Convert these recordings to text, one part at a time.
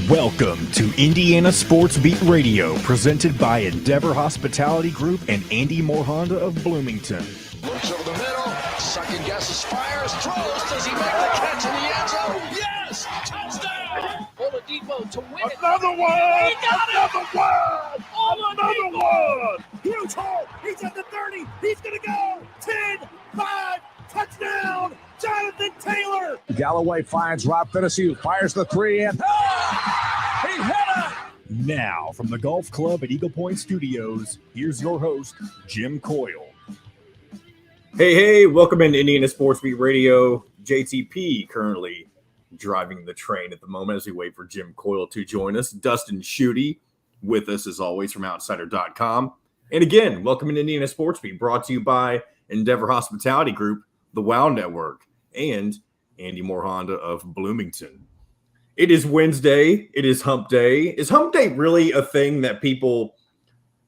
Welcome to Indiana Sports Beat Radio, presented by Endeavor Hospitality Group and Andy Morhonda of Bloomington. Looks over the middle, second guesses, fires, throws. Does he make the catch in the end zone? Yes! Touchdown! Oladipo to win it. Another one! He got Another one! Another one! Huge hole! He's at the 30! He's gonna go! 10, 5, touchdown! Jonathan Taylor! Galloway finds Rob Finnessy, who fires the three in. He hit it! Now, from the Golf Club at Eagle Point Studios, here's your host, Jim Coyle. Hey, welcome into Indiana Sports Beat Radio. JTP currently driving the train at the moment as we wait for Jim Coyle to join us. Dustin Schutte with us, as always, from Outsider.com. And again, welcome into Indiana Sports Beat, brought to you by Endeavor Hospitality Group, the WOW Network, and Andy Morhonda of Bloomington. It is Wednesday. It is Hump Day. Is Hump Day really a thing that people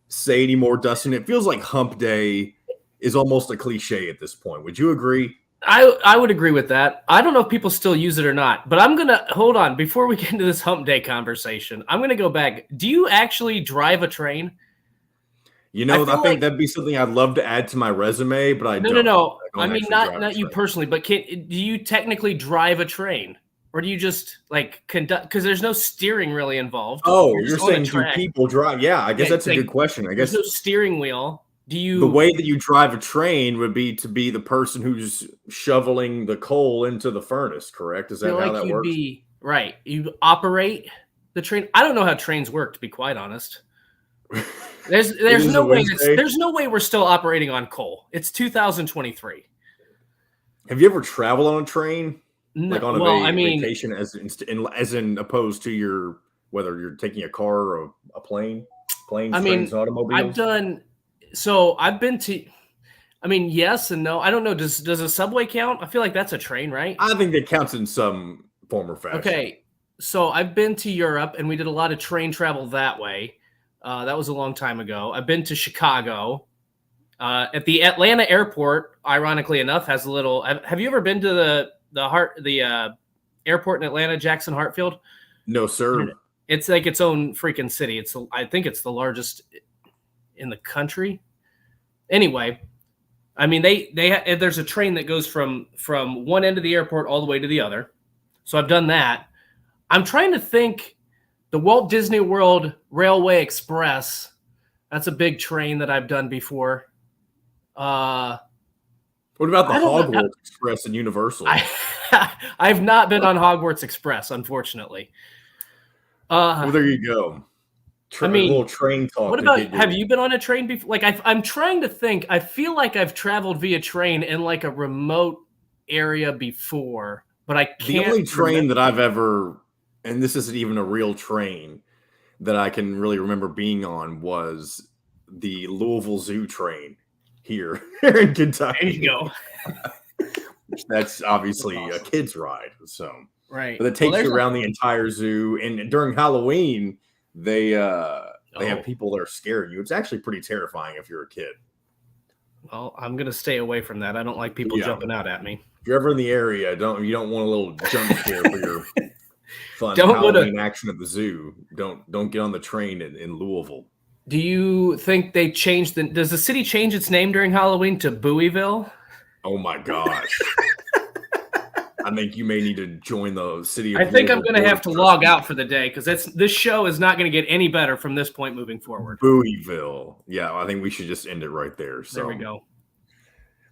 say anymore, Dustin? It feels like Hump Day is almost a cliche at this point. Would you agree? I would agree with that. I don't know if people still use it or not, but I'm going to hold on. Before we get into this Hump Day conversation, I'm going to go back. Do you actually drive a train? You know, I think that'd be something I'd love to add to my resume, but I don't. No. I mean, not you personally, but do you technically drive a train? Or do you just like conduct? Because there's no steering really involved. Oh, you're saying do people drive? Yeah, I guess that's a good question. I guess there's no steering wheel. Do you? The way that you drive a train would be to be the person who's shoveling the coal into the furnace, correct? Is that how that works? Right. You operate the train. I don't know how trains work, to be quite honest. There's no way. There's no way we're still operating on coal. It's 2023. Have you ever traveled on a train? No, like on a vacation, as in opposed to whether you're taking a car or a plane, trains, automobiles. I've been to. I mean, yes and no. I don't know. Does a subway count? I feel like that's a train, right? I think that counts in some form or fashion. Okay, so I've been to Europe, and we did a lot of train travel that way. That was a long time ago. I've been to Chicago. At the Atlanta airport, ironically enough, has a little. Have you ever been to the airport in Atlanta, Jackson Hartfield? No, sir. It's like its own freaking city. I think it's the largest in the country. Anyway, I mean there's a train that goes from one end of the airport all the way to the other. So I've done that. I'm trying to think. The Walt Disney World Railway Express. That's a big train that I've done before. What about the Hogwarts Express and Universal? I've not been on Hogwarts Express, unfortunately. Well, there you go. A little train talk. What about, have you been on a train before? Like, I'm trying to think. I feel like I've traveled via train in like a remote area before, but I can't. The only train that I've ever, and this isn't even a real train, that I can really remember being on was the Louisville Zoo train here in Kentucky. There you go. That's obviously a kid's ride. So right. But it takes you around the entire zoo. And during Halloween, they have people that are scaring you. It's actually pretty terrifying if you're a kid. Well, I'm gonna stay away from that. I don't like people jumping out at me. If you're ever in the area, you don't want a little jump scare for your fun Halloween action at the zoo. Don't get on the train in Louisville. Do you think they changed does the city change its name during Halloween to Bowieeville? Oh my gosh. I think you may need to join the city of I think I'm going to have to log out for the day because this show is not going to get any better from this point moving forward. Bowieeville. Yeah, I think we should just end it right there. So there we go.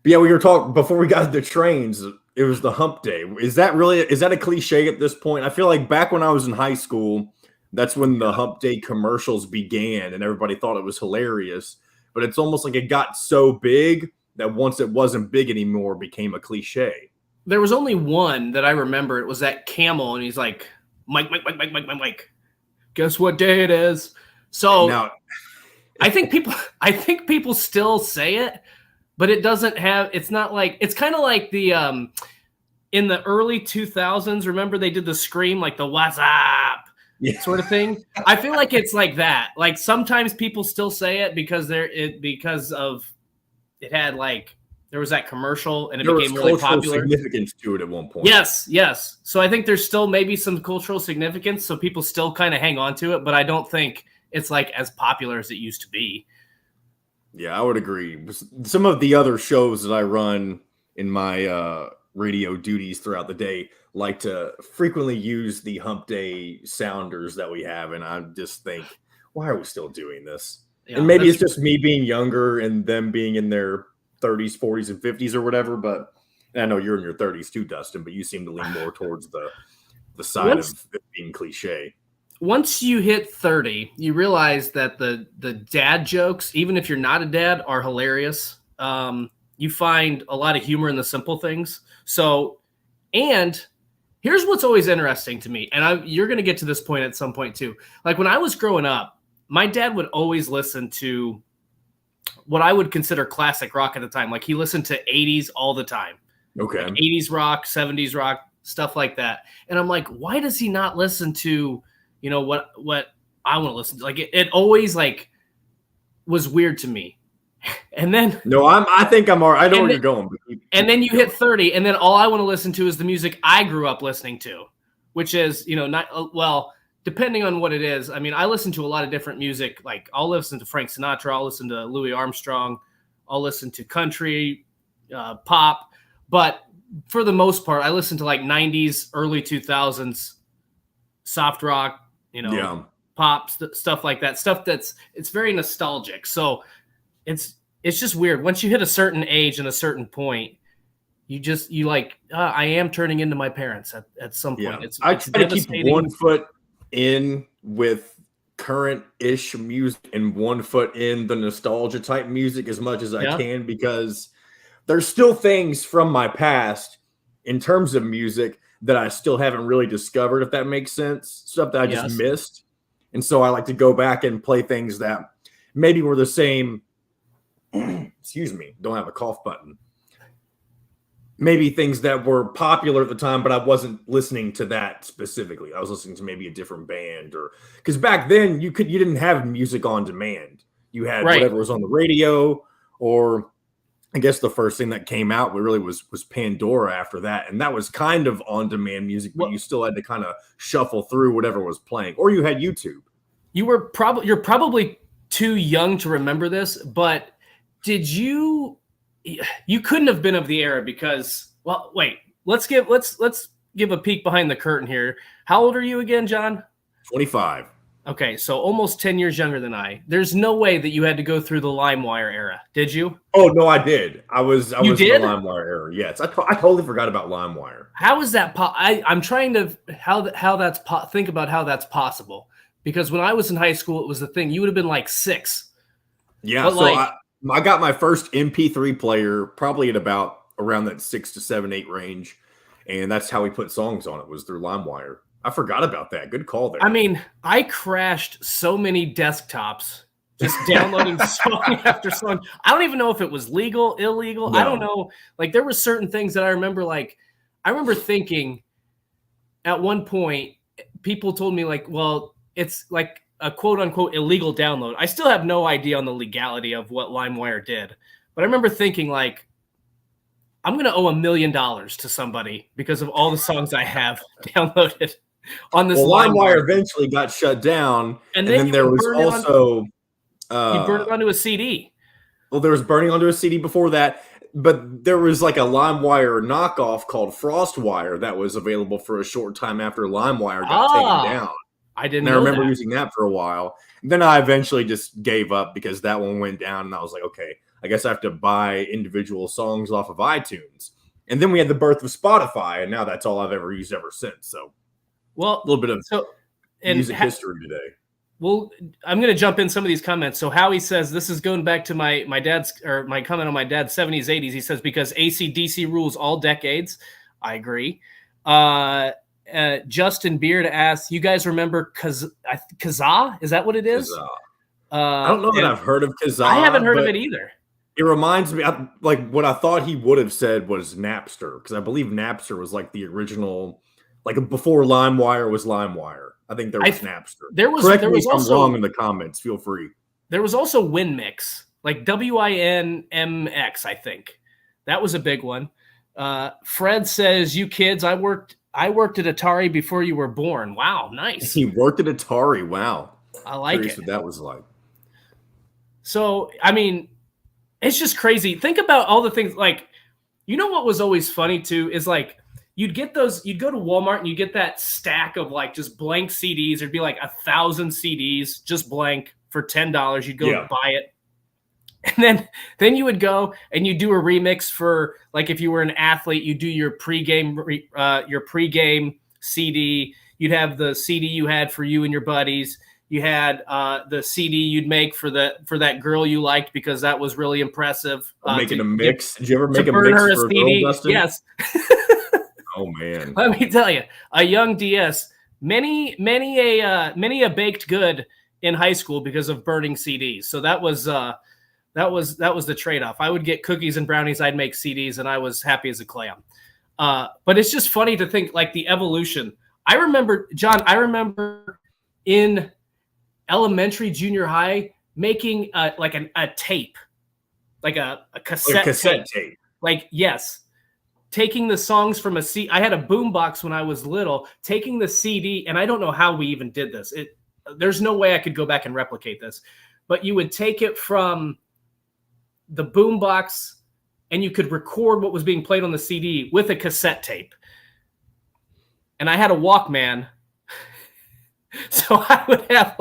But yeah, we were talking before we got to the trains. It was the Hump Day. Is that a cliche at this point? I feel like back when I was in high school, that's when the Hump Day commercials began and everybody thought it was hilarious. But it's almost like it got so big that once it wasn't big anymore, it became a cliche. There was only one that I remember. It was that camel, and he's like, Mike. Guess what day it is? So now, I think people still say it, but it doesn't have. It's not like it's kind of like the in the early 2000s. Remember they did the scream like the "What's up" sort of thing. I feel like it's like that. Like sometimes people still say it because it had like. there was that commercial, and it there became was really cultural popular. significance to it at one point. Yes. So I think there's still maybe some cultural significance, so people still kind of hang on to it, but I don't think it's like as popular as it used to be. Yeah, I would agree. Some of the other shows that I run in my radio duties throughout the day like to frequently use the Hump Day sounders that we have, and I just think, why are we still doing this? Yeah, and maybe it's just me being younger and them being in their 30s, 40s, and 50s or whatever, but I know you're in your 30s too, Dustin, but you seem to lean more towards the side of it being cliche. Once you hit 30, you realize that the dad jokes, even if you're not a dad, are hilarious. You find a lot of humor in the simple things. So, and here's what's always interesting to me, and you're going to get to this point at some point too. Like when I was growing up, my dad would always listen to what I would consider classic rock at the time. Like he listened to 80s all the time. Okay. Like 80s rock, 70s rock, stuff like that. And I'm like, why does he not listen to, what I want to listen to? Like it always like was weird to me. And then I think I'm all right. I know where you're going. And then you hit 30, and then all I want to listen to is the music I grew up listening to, which is, depending on what it is. I mean, I listen to a lot of different music. Like I'll listen to Frank Sinatra, I'll listen to Louis Armstrong, I'll listen to country, pop. But for the most part, I listen to like 90s, early 2000s, soft rock, pop, stuff like that. Stuff it's very nostalgic. So it's just weird. Once you hit a certain age and a certain point, I am turning into my parents at some point. Yeah. I try to keep one foot in with current-ish music and one foot in the nostalgia type music as much as I can, because there's still things from my past in terms of music that I still haven't really discovered, if that makes sense. Stuff that I just missed. And so I like to go back and play things that maybe were the same. Excuse me, don't have a cough button. Maybe things that were popular at the time, but I wasn't listening to that specifically. I was listening to maybe a different band, or because back then you didn't have music on demand. You had whatever was on the radio, or I guess the first thing that came out really was Pandora after that, and that was kind of on demand music, but you still had to kind of shuffle through whatever was playing, or you had YouTube. You're probably too young to remember this, but did you couldn't have been of the era because, well, wait, let's give a peek behind the curtain here. How old are you again, John? 25. Okay, so almost 10 years younger than I. There's no way that you had to go through the LimeWire era, did you? Oh, no, I did. I was in the did? LimeWire era. Yes, I totally forgot about LimeWire. How is that? I'm trying to think about how that's possible, because when I was in high school, it was the thing. You would have been like 6. Yeah, but I got my first MP3 player probably at about around that 6 to 7, 8 range, and that's how we put songs on it, was through LimeWire. I forgot about that. Good call there. I mean, I crashed so many desktops just downloading song after song. I don't even know if it was legal, illegal. No. I don't know. Like there were certain things that I remember. Like I remember thinking at one point, people told me like, well, it's like a quote unquote illegal download. I still have no idea on the legality of what LimeWire did, but I remember thinking like, I'm going to owe $1 million to somebody because of all the songs I have downloaded on this. LimeWire eventually got shut down, and then there was also you burned it onto a CD. Well, there was burning onto a CD before that, but there was like a LimeWire knockoff called FrostWire that was available for a short time after LimeWire got taken down. I didn't. And I remember using that for a while. And then I eventually just gave up because that one went down, and I was like, okay, I guess I have to buy individual songs off of iTunes. And then we had the birth of Spotify, and now that's all I've ever used ever since. So, well, a little bit of music history today. Well, I'm going to jump in some of these comments. So Howie says, this is going back to my dad's, or my comment on my dad's 70s, 80s. He says, because AC/DC rules all decades. I agree. Justin Beard asks, you guys remember Kazaa? Is that what it is? I don't know that I've heard of Kazaa. I haven't heard of it either. It reminds me, like what I thought he would have said was Napster, because I believe Napster was like the original, like before LimeWire was LimeWire. I think there was Napster. Correct me if I'm wrong in the comments. Feel free. There was also WinMix, like WINMX, I think. That was a big one. Fred says, "You kids, I worked at Atari before you were born." Wow, nice. He worked at Atari. Wow. I like Curious it. what that was like. So, I mean, it's just crazy. Think about all the things, like, you know what was always funny too is like you'd go to Walmart and you get that stack of like just blank CDs. There'd be like 1,000 CDs just blank for $10. You'd go buy it. And then you would go and you do a remix for, like, if you were an athlete, you do your pregame CD. You'd have the CD you had for you and your buddies. You had the CD you'd make for that girl you liked because that was really impressive. Making a mix. Did you ever make a mix for a girl, Dustin? Yes. Oh man. Let me tell you, a young DS, many a baked good in high school because of burning CDs. So that was the trade-off. I would get cookies and brownies. I'd make CDs, and I was happy as a clam. But it's just funny to think, like, the evolution. I remember, John, in elementary, junior high, making a tape, like a cassette tape. Like, yes, taking the songs from I had a boombox when I was little, taking the CD, and I don't know how we even did this. There's no way I could go back and replicate this, but you would take it from the boombox and you could record what was being played on the CD with a cassette tape. And I had a Walkman. So I would have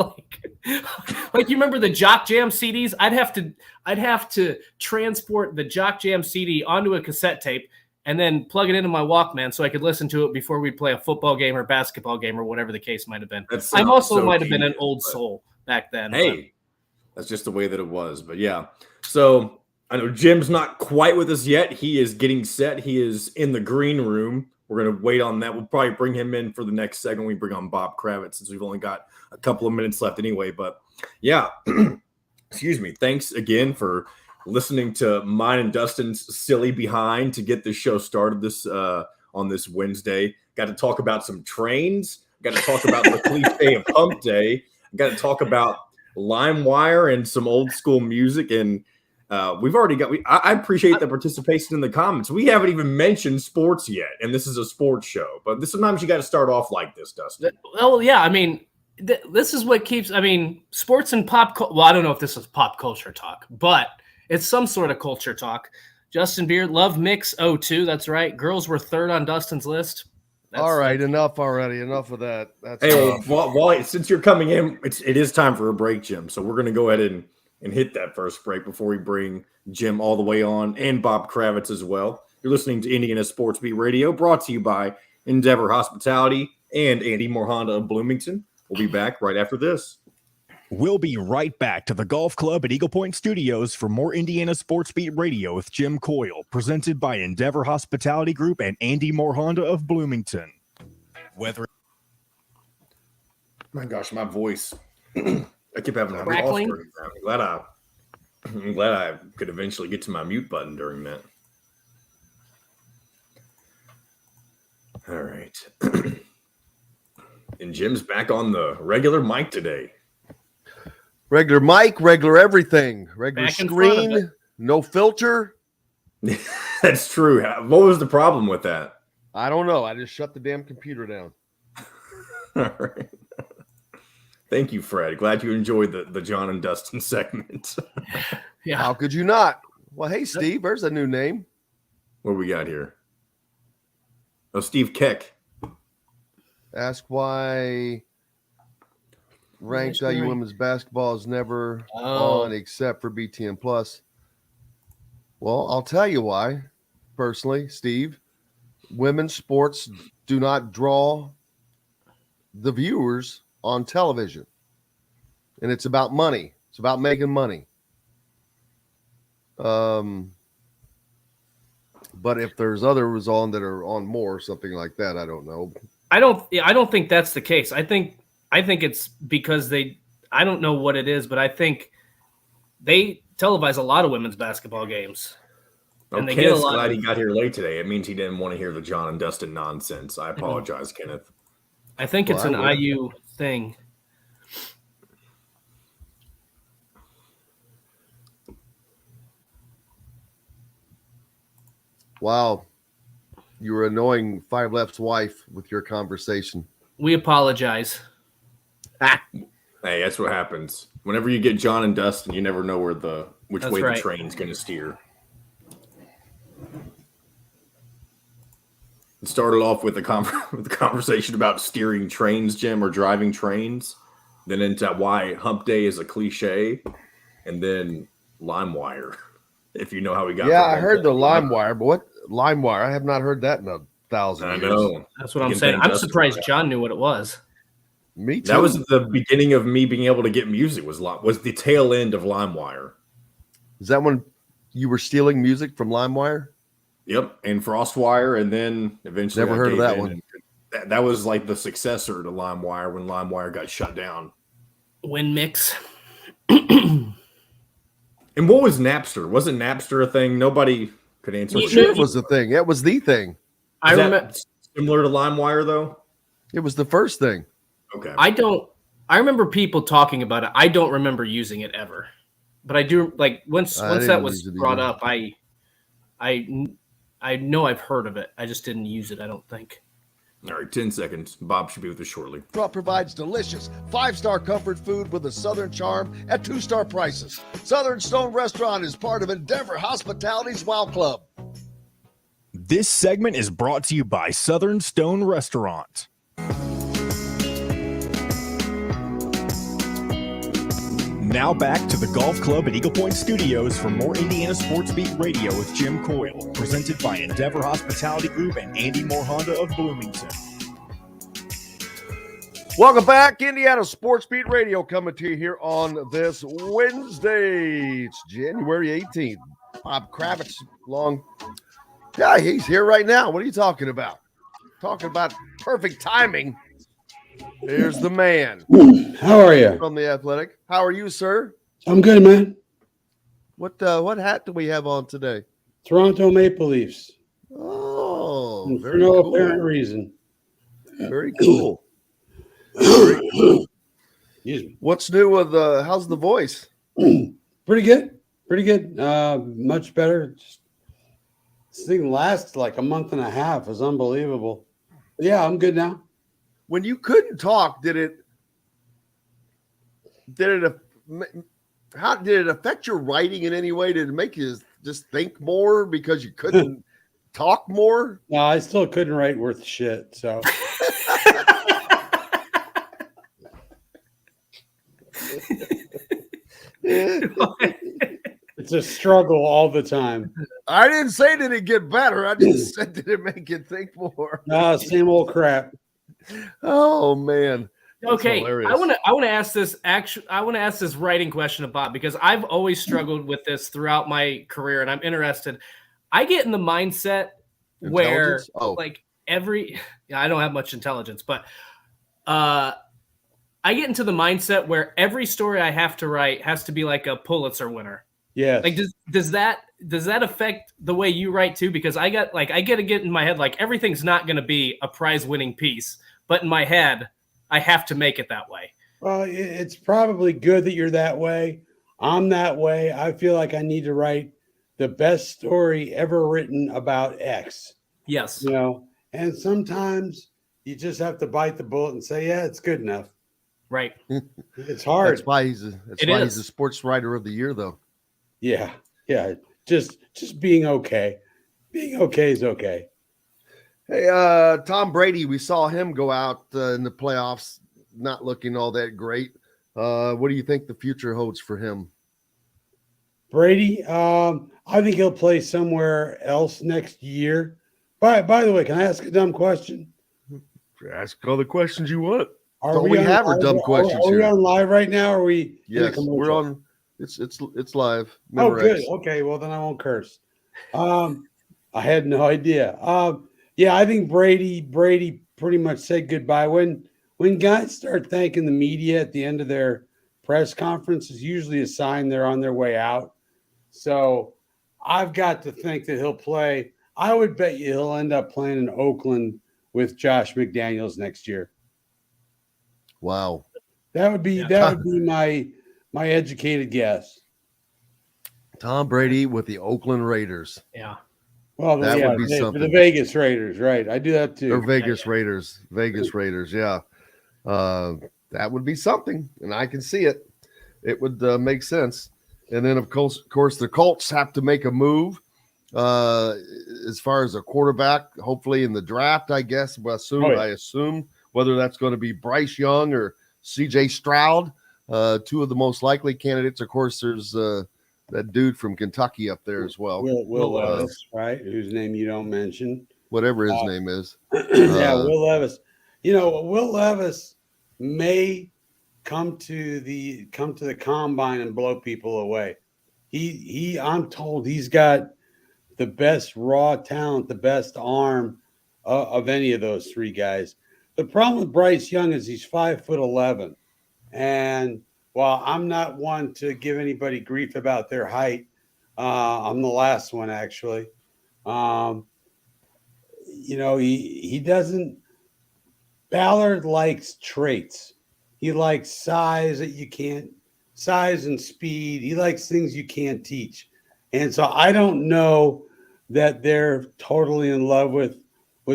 like you remember the Jock Jam CDs? I'd have to transport the Jock Jam CD onto a cassette tape and then plug it into my Walkman so I could listen to it before we'd play a football game or basketball game or whatever the case might have been. I also might have been an old soul back then. Hey, that's just the way that it was. But yeah. So I know Jim's not quite with us yet. He is getting set. He is in the green room. We're going to wait on that. We'll probably bring him in for the next segment. We bring on Bob Kravitz since we've only got a couple of minutes left anyway. But yeah, excuse me. Thanks again for listening to mine and Dustin's silly behind to get this show started on this Wednesday. Got to talk about some trains. Got to talk about the cliche of Hump Day. Got to talk about LimeWire and some old school music. And we've already got. I appreciate the participation in the comments. We haven't even mentioned sports yet, and this is a sports show. But sometimes you got to start off like this, Dustin. Well, yeah. I mean, this is what keeps. I mean, sports and pop. Well, I don't know if this is pop culture talk, but it's some sort of culture talk. Justin Beard, Love Mix 02. That's right. Girls were third on Dustin's list. All right, enough already. Enough of that. That's since you're coming in, it is time for a break, Jim. So we're going to go ahead and hit that first break before we bring Jim all the way on and Bob Kravitz as well. You're listening to Indiana Sports Beat Radio, brought to you by Endeavor Hospitality and Andy Moore Honda of Bloomington. We'll be back right after this. We'll be right back to the Golf Club at Eagle Point Studios for more Indiana Sports Beat Radio with Jim Coyle, presented by Endeavor Hospitality Group and Andy Moore Honda of Bloomington. My gosh, my voice. I keep having a crackling. I'm glad I could eventually get to my mute button during that. All right. And Jim's back on the regular mic today. Regular mic, regular everything. Regular Back in screen, no filter. That's true. What was the problem with that? I don't know. I just shut the damn computer down. All right. Thank you, Fred. Glad you enjoyed the John and Dustin segment. Yeah. How could you not? Well, hey, Steve, there's a new name. What do we got here? Oh, Steve Keck. Ask why ranked IU women's basketball is never on except for BTN Plus. Well, I'll tell you why. Personally, Steve, women's sports do not draw the viewers on television, and it's about money. It's about making money. But if there's others on that are on more, something like that, I don't know. I don't think that's the case. I think it's because I don't know what it is, but I think they televise a lot of women's basketball games. And they get a lot. Glad he got here late today. It means he didn't want to hear the John and Dustin nonsense. I apologize, Kenneth. I think it's an IU thing. Wow. You were annoying Five Left's wife with your conversation. We apologize. Hey, that's what happens. Whenever you get John and Dustin, you never know which way right. the train's going to steer. It started off with a conversation about steering trains, Jim, or driving trains, then into why Hump Day is a cliche, and then LimeWire. If you know how we got. Yeah, I heard the LimeWire, but what LimeWire? I have not heard that in 1,000 years. I know. That's what I'm saying. I'm surprised John knew what it was. Me too. That was the beginning of me being able to get music. Was the tail end of LimeWire. Is that when you were stealing music from LimeWire? Yep, and FrostWire, and then eventually never heard of that one. That was like the successor to LimeWire when LimeWire got shut down. WinMix. And what was Napster? Wasn't Napster a thing? Nobody could answer. Sure, it was the thing. It was the thing. I remember similar to LimeWire though. It was the first thing. Okay. I remember people talking about it. I don't remember using it ever, but I do. Like once that was brought up, I know I've heard of it. I just didn't use it. I don't think. All right, 10 seconds. Bob should be with us shortly. Provides delicious 5-star comfort food with a Southern charm at 2-star prices. Southern Stone Restaurant is part of Endeavor Hospitality's Wow Club. This segment is brought to you by Southern Stone Restaurant. Now back to the Golf Club at Eagle Point Studios for more Indiana Sports Beat Radio with Jim Coyle, presented by Endeavor Hospitality Group and Andy Moore Honda of Bloomington. Welcome back, Indiana Sports Beat Radio, coming to you here on this Wednesday. It's January 18th. Bob Kravitz, yeah, he's here right now. What are you talking about? Talking about perfect timing. There's the man. How are you? From the Athletic. How are you, sir? I'm good, man. What hat do we have on today? Toronto Maple Leafs. Oh, for no apparent reason. Very cool. Very cool. What's new with how's the voice? Pretty good. Pretty good. Much better. This thing lasts like a month and a half. It was unbelievable. Yeah, I'm good now. When you couldn't talk, did it affect your writing in any way? Did it make you just think more because you couldn't talk more? No, I still couldn't write worth shit. So it's a struggle all the time. I didn't say did it get better. I just said did it make you think more? No, same old crap. Oh man. Okay, I want to ask this. I want to ask this writing question of Bob because I've always struggled with this throughout my career, and I'm interested. I get in the mindset where, I don't have much intelligence, but I get into the mindset where every story I have to write has to be like a Pulitzer winner. Yeah. Like does that affect the way you write too? Because I get to get in my head like everything's not going to be a prize-winning piece, but in my head, I have to make it that way. Well, it's probably good that you're that way. I'm that way. I feel like I need to write the best story ever written about X. Yes. You know, and sometimes you just have to bite the bullet and say, yeah, it's good enough. Right. It's hard. That's why he's a sports writer of the year, though. Yeah. Yeah. Just being okay. Being okay is okay. Hey, Tom Brady, we saw him go out in the playoffs, not looking all that great. What do you think the future holds for him? Brady, I think he'll play somewhere else next year. By the way, can I ask a dumb question? Ask all the questions you want. We have our dumb questions here. Are we on live right now? Or are we? Yes, we're on. It's live. Oh, good. Okay, well then I won't curse. I had no idea. Yeah, I think Brady pretty much said goodbye. When guys start thanking the media at the end of their press conference, is usually a sign they're on their way out. So I've got to think that he'll play. I would bet you he'll end up playing in Oakland with Josh McDaniels next year. Wow, that would be my educated guess. Tom Brady with the Oakland Raiders. Yeah. Well, That yeah, would be for something. the Vegas Raiders, right? I do that too. Or Vegas Raiders. Yeah. That would be something, and I can see it. It would make sense. And then, of course, the Colts have to make a move as far as a quarterback, hopefully in the draft, I guess. I assume whether that's going to be Bryce Young or C.J. Stroud, two of the most likely candidates. Of course, there's that dude from Kentucky up there as well. Will Levis, right? Whose name you don't mention. Whatever his name is. Yeah, Will Levis. Will Levis may come to the combine and blow people away. I'm told he's got the best raw talent, the best arm of any of those three guys. The problem with Bryce Young is he's 5'11", and while I'm not one to give anybody grief about their height, I'm the last one actually. He doesn't. Ballard likes traits. He likes size and speed. He likes things you can't teach. And so I don't know that they're totally in love with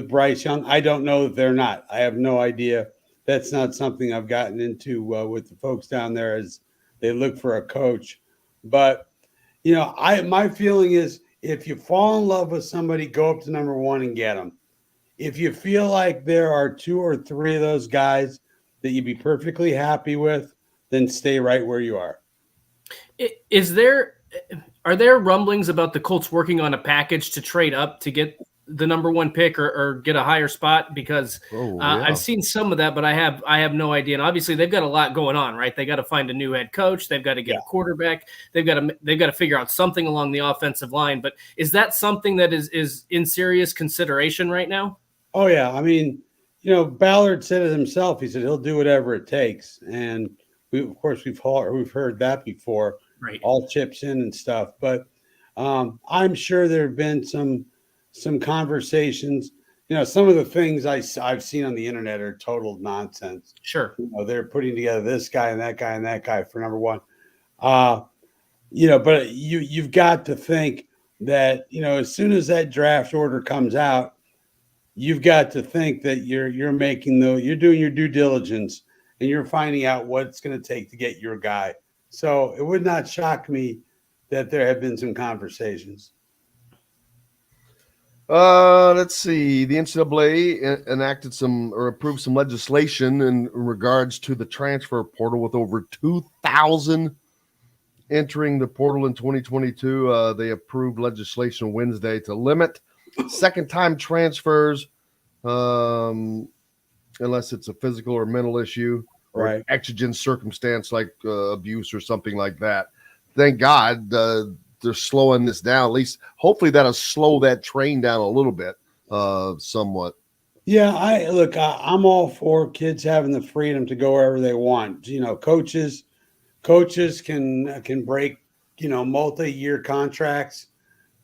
Bryce Young. I don't know that they're not. I have no idea. That's not something I've gotten into with the folks down there as they look for a coach. But, my feeling is if you fall in love with somebody, go up to number one and get them. If you feel like there are two or three of those guys that you'd be perfectly happy with, then stay right where you are. Are there rumblings about the Colts working on a package to trade up to get the number one pick or get a higher spot? Because I've seen some of that, but I have no idea. And obviously they've got a lot going on, right? They got to find a new head coach. They've got to get a quarterback. They've got to figure out something along the offensive line. But is that something that is in serious consideration right now? Oh yeah. I mean, Ballard said it himself. He said he'll do whatever it takes. And we've heard that before. Right. All chips in and stuff. But I'm sure there have been some conversations. Some of the things I've seen on the internet are total nonsense. Sure. They're putting together this guy and that guy and that guy for number one. But you've got to think that, as soon as that draft order comes out, you've got to think that you're doing your due diligence and you're finding out what it's going to take to get your guy. So it would not shock me that there have been some conversations. Let's see. The NCAA enacted approved some legislation in regards to the transfer portal with over 2,000 entering the portal in 2022. They approved legislation Wednesday to limit second-time transfers unless it's a physical or mental issue or exigent circumstance like abuse or something like that. Thank God they're slowing this down. At least hopefully that'll slow that train down a little bit, somewhat. Yeah, I'm all for kids having the freedom to go wherever they want. Coaches can break, multi-year contracts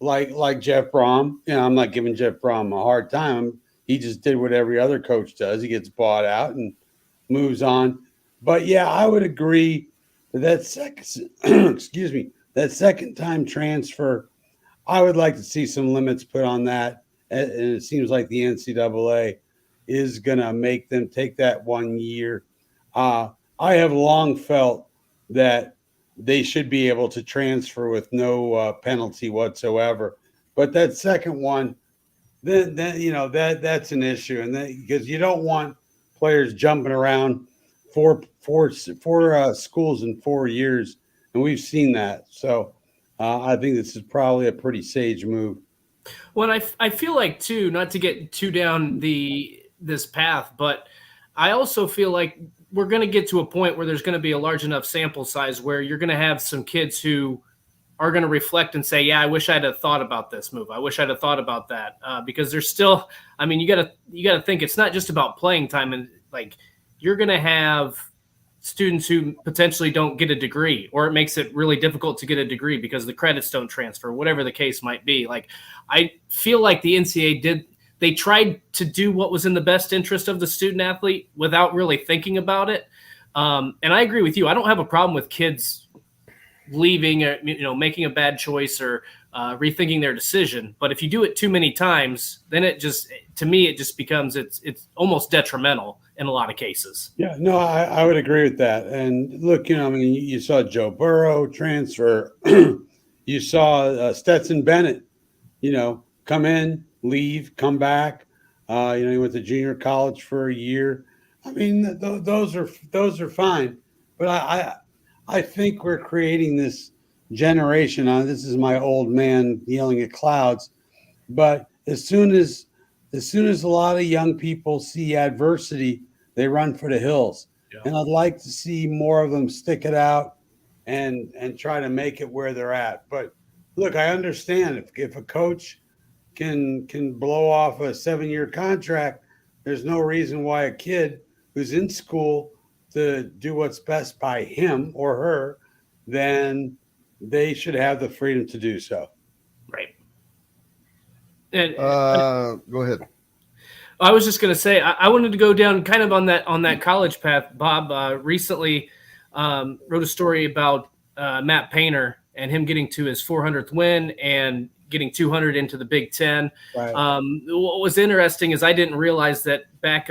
like Jeff Brom. I'm not giving Jeff Brom a hard time. He just did what every other coach does. He gets bought out and moves on. But yeah, I would agree that second time transfer, I would like to see some limits put on that. And it seems like the NCAA is going to make them take that 1 year. I have long felt that they should be able to transfer with no penalty whatsoever. But that second one, then that's an issue, and because you don't want players jumping around four schools in 4 years, and we've seen that. So I think this is probably a pretty sage move. Well, I feel like too, not to get too down this path, but I also feel like we're going to get to a point where there's going to be a large enough sample size where you're going to have some kids who are going to reflect and say, yeah, I wish I'd have thought about this move. I wish I'd have thought about that. Because there's still, you got to think it's not just about playing time. And like, you're going to have students who potentially don't get a degree, or it makes it really difficult to get a degree because the credits don't transfer, whatever the case might be. Like, I feel like the NCAA they tried to do what was in the best interest of the student athlete without really thinking about it. And I agree with you. I don't have a problem with kids leaving, or, making a bad choice, or rethinking their decision. But if you do it too many times, then it just becomes it's almost detrimental in a lot of cases. Yeah, no, I would agree with that. And look, I mean, you saw Joe Burrow transfer. You saw Stetson Bennett, come in, leave, come back. He went to junior college for a year. I mean, those are fine. But I think we're creating this generation. This is my old man yelling at clouds. But as soon as a lot of young people see adversity, they run for the hills. Yeah. And I'd like to see more of them stick it out and try to make it where they're at. But look, I understand if a coach can blow off a 7-year contract, there's no reason why a kid who's in school to do what's best by him or her, then they should have the freedom to do so. Right. And go ahead. I was just going to say, I wanted to go down kind of on that college path. Bob recently wrote a story about Matt Painter and him getting to his 400th win and getting 200 into the Big Ten. Right. What was interesting is I didn't realize that back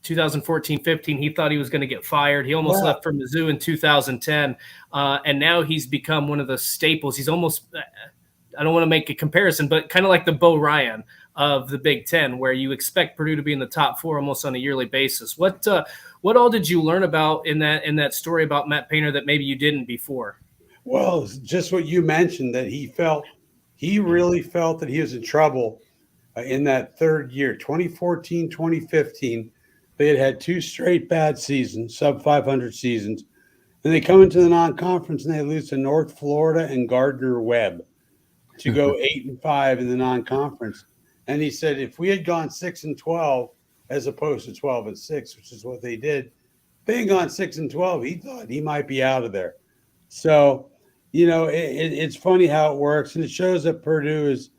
2014-15, he thought he was going to get fired. He almost left for Mizzou in 2010, and now he's become one of the staples. He's almost I don't want to make a comparison, but kind of like the Bo Ryan of the Big Ten, where you expect Purdue to be in the top 4 almost on a yearly basis. What all did you learn about in that story about Matt Painter that maybe you didn't before? Well, just what you mentioned, that he really felt that he was in trouble in that third year, 2014, 2015. They had 2 straight bad seasons, sub 500 seasons. And they come into the non-conference and they lose to North Florida and Gardner-Webb to go 8-5 in the non-conference. And he said, if we had gone 6-12 as opposed to 12-6, which is what they did, if they had gone 6-12, he thought he might be out of there. So, it's funny how it works, and it shows that Purdue is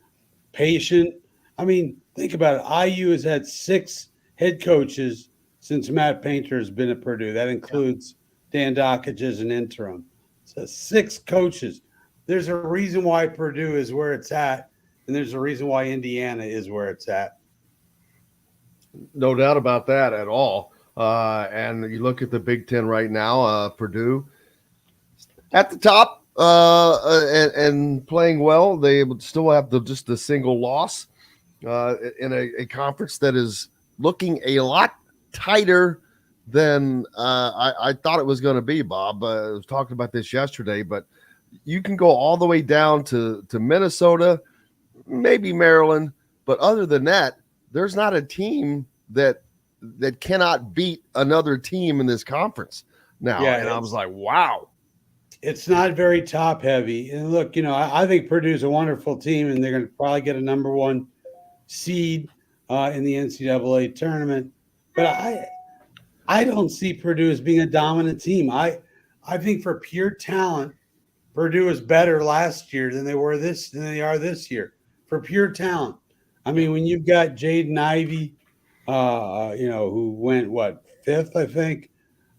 patient. I mean, think about it. IU has had 6 head coaches since Matt Painter has been at Purdue. That includes Dan Dockage as an interim. So 6 coaches. There's a reason why Purdue is where it's at, and there's a reason why Indiana is where it's at. No doubt about that at all. And you look at the Big Ten right now, Purdue at the top and playing well. They still have just the single loss in a conference that is looking a lot tighter than I thought it was going to be, Bob. I was talking about this yesterday, but you can go all the way down to Minnesota, maybe Maryland, but other than that, there's not a team that cannot beat another team in this conference now. Yeah, and I was like, wow. It's not very top heavy. And look, I think Purdue's a wonderful team, and they're going to probably get a number 1 seed in the NCAA tournament. But I don't see Purdue as being a dominant team. I think for pure talent, Purdue is better last year than they are this year. For pure talent. I mean, when you've got Jaden Ivey, who went 5th, I think,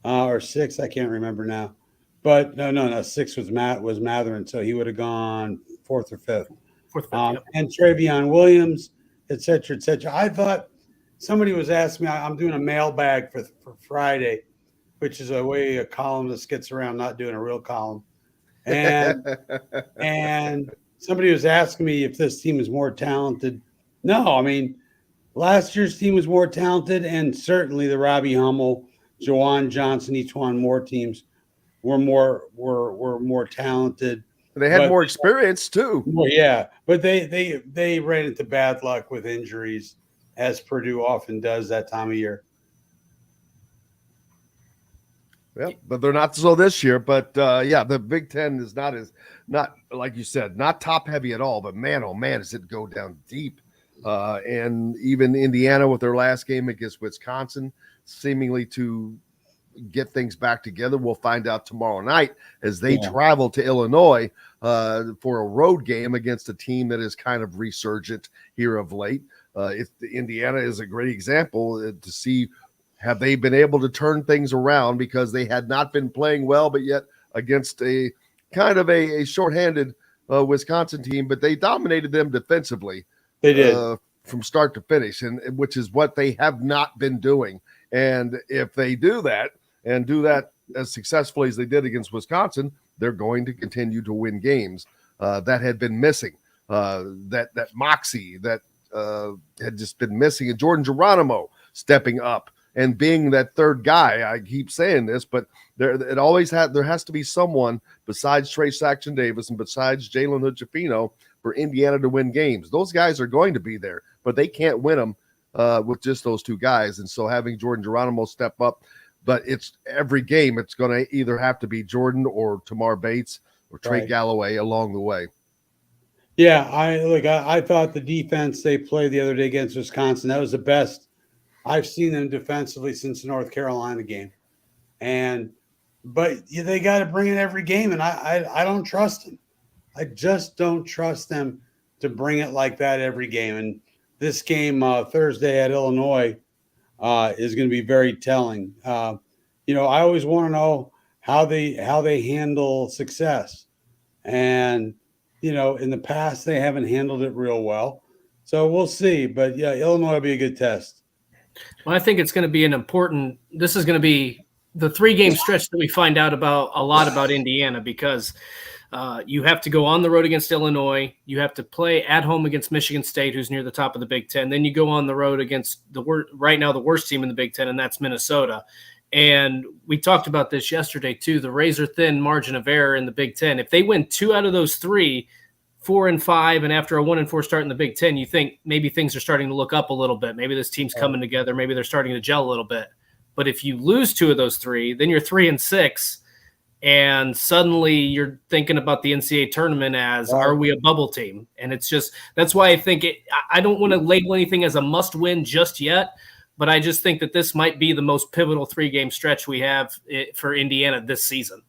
or 6th, I can't remember now. But no, 6th was Matherin, so he would have gone 4th or 5th. 4th, 5th, yep. And Travion Williams, et cetera, et cetera. I thought somebody was asking me, I'm doing a mailbag for Friday, which is a way a columnist gets around not doing a real column. And somebody was asking me if this team is more talented. No, I mean, last year's team was more talented, and certainly the Robbie Hummel, Jawan Johnson, each one more teams were more talented. They had more experience too. Well, yeah, but they ran into bad luck with injuries, as Purdue often does that time of year. Yeah, but they're not so this year. But the Big Ten is not like you said, not top heavy at all. But man, oh man, does it go down deep? And even Indiana with their last game against Wisconsin, seemingly to get things back together. We'll find out tomorrow night as they travel to Illinois for a road game against a team that is kind of resurgent here of late. If Indiana is a great example to see. Have they been able to turn things around because they had not been playing well, but yet against a kind of a shorthanded Wisconsin team, but they dominated them defensively. They did. From start to finish, and which is what they have not been doing. And if they do that and do that as successfully as they did against Wisconsin, they're going to continue to win games. That had been missing. That moxie that had just been missing. And Jordan Geronimo stepping up and being that third guy. I keep saying this, but there has to be someone besides Trey Saxon Davis and besides Jalen Hood-Schifino for Indiana to win games. Those guys are going to be there, but they can't win them with just those two guys. And so having Jordan Geronimo step up, but it's every game, it's going to either have to be Jordan or Tamar Bates or Trey Galloway along the way. Yeah, I thought the defense they played the other day against Wisconsin, that was the best I've seen them defensively since the North Carolina game. But they got to bring it every game, and I don't trust them. I just don't trust them to bring it like that every game. And this game Thursday at Illinois is going to be very telling. I always want to know how they handle success, and in the past they haven't handled it real well. So we'll see. But yeah, Illinois will be a good test. Well, I think it's going to be this is going to be the 3-game stretch that we find out a lot about Indiana, because you have to go on the road against Illinois. You have to play at home against Michigan State, who's near the top of the Big Ten. Then you go on the road against right now the worst team in the Big Ten, and that's Minnesota. And we talked about this yesterday too, the razor-thin margin of error in the Big Ten. If they win 2 out of those 3, 4-5, and after a 1-4 start in the Big Ten, you think maybe things are starting to look up a little bit. Maybe this team's coming together. Maybe they're starting to gel a little bit. But if you lose 2 of those 3, then you're 3-6, and suddenly you're thinking about the NCAA tournament as, are we a bubble team? And it's just, that's why I think I don't want to label anything as a must win just yet, but I just think that this might be the most pivotal 3-game stretch we have for Indiana this season.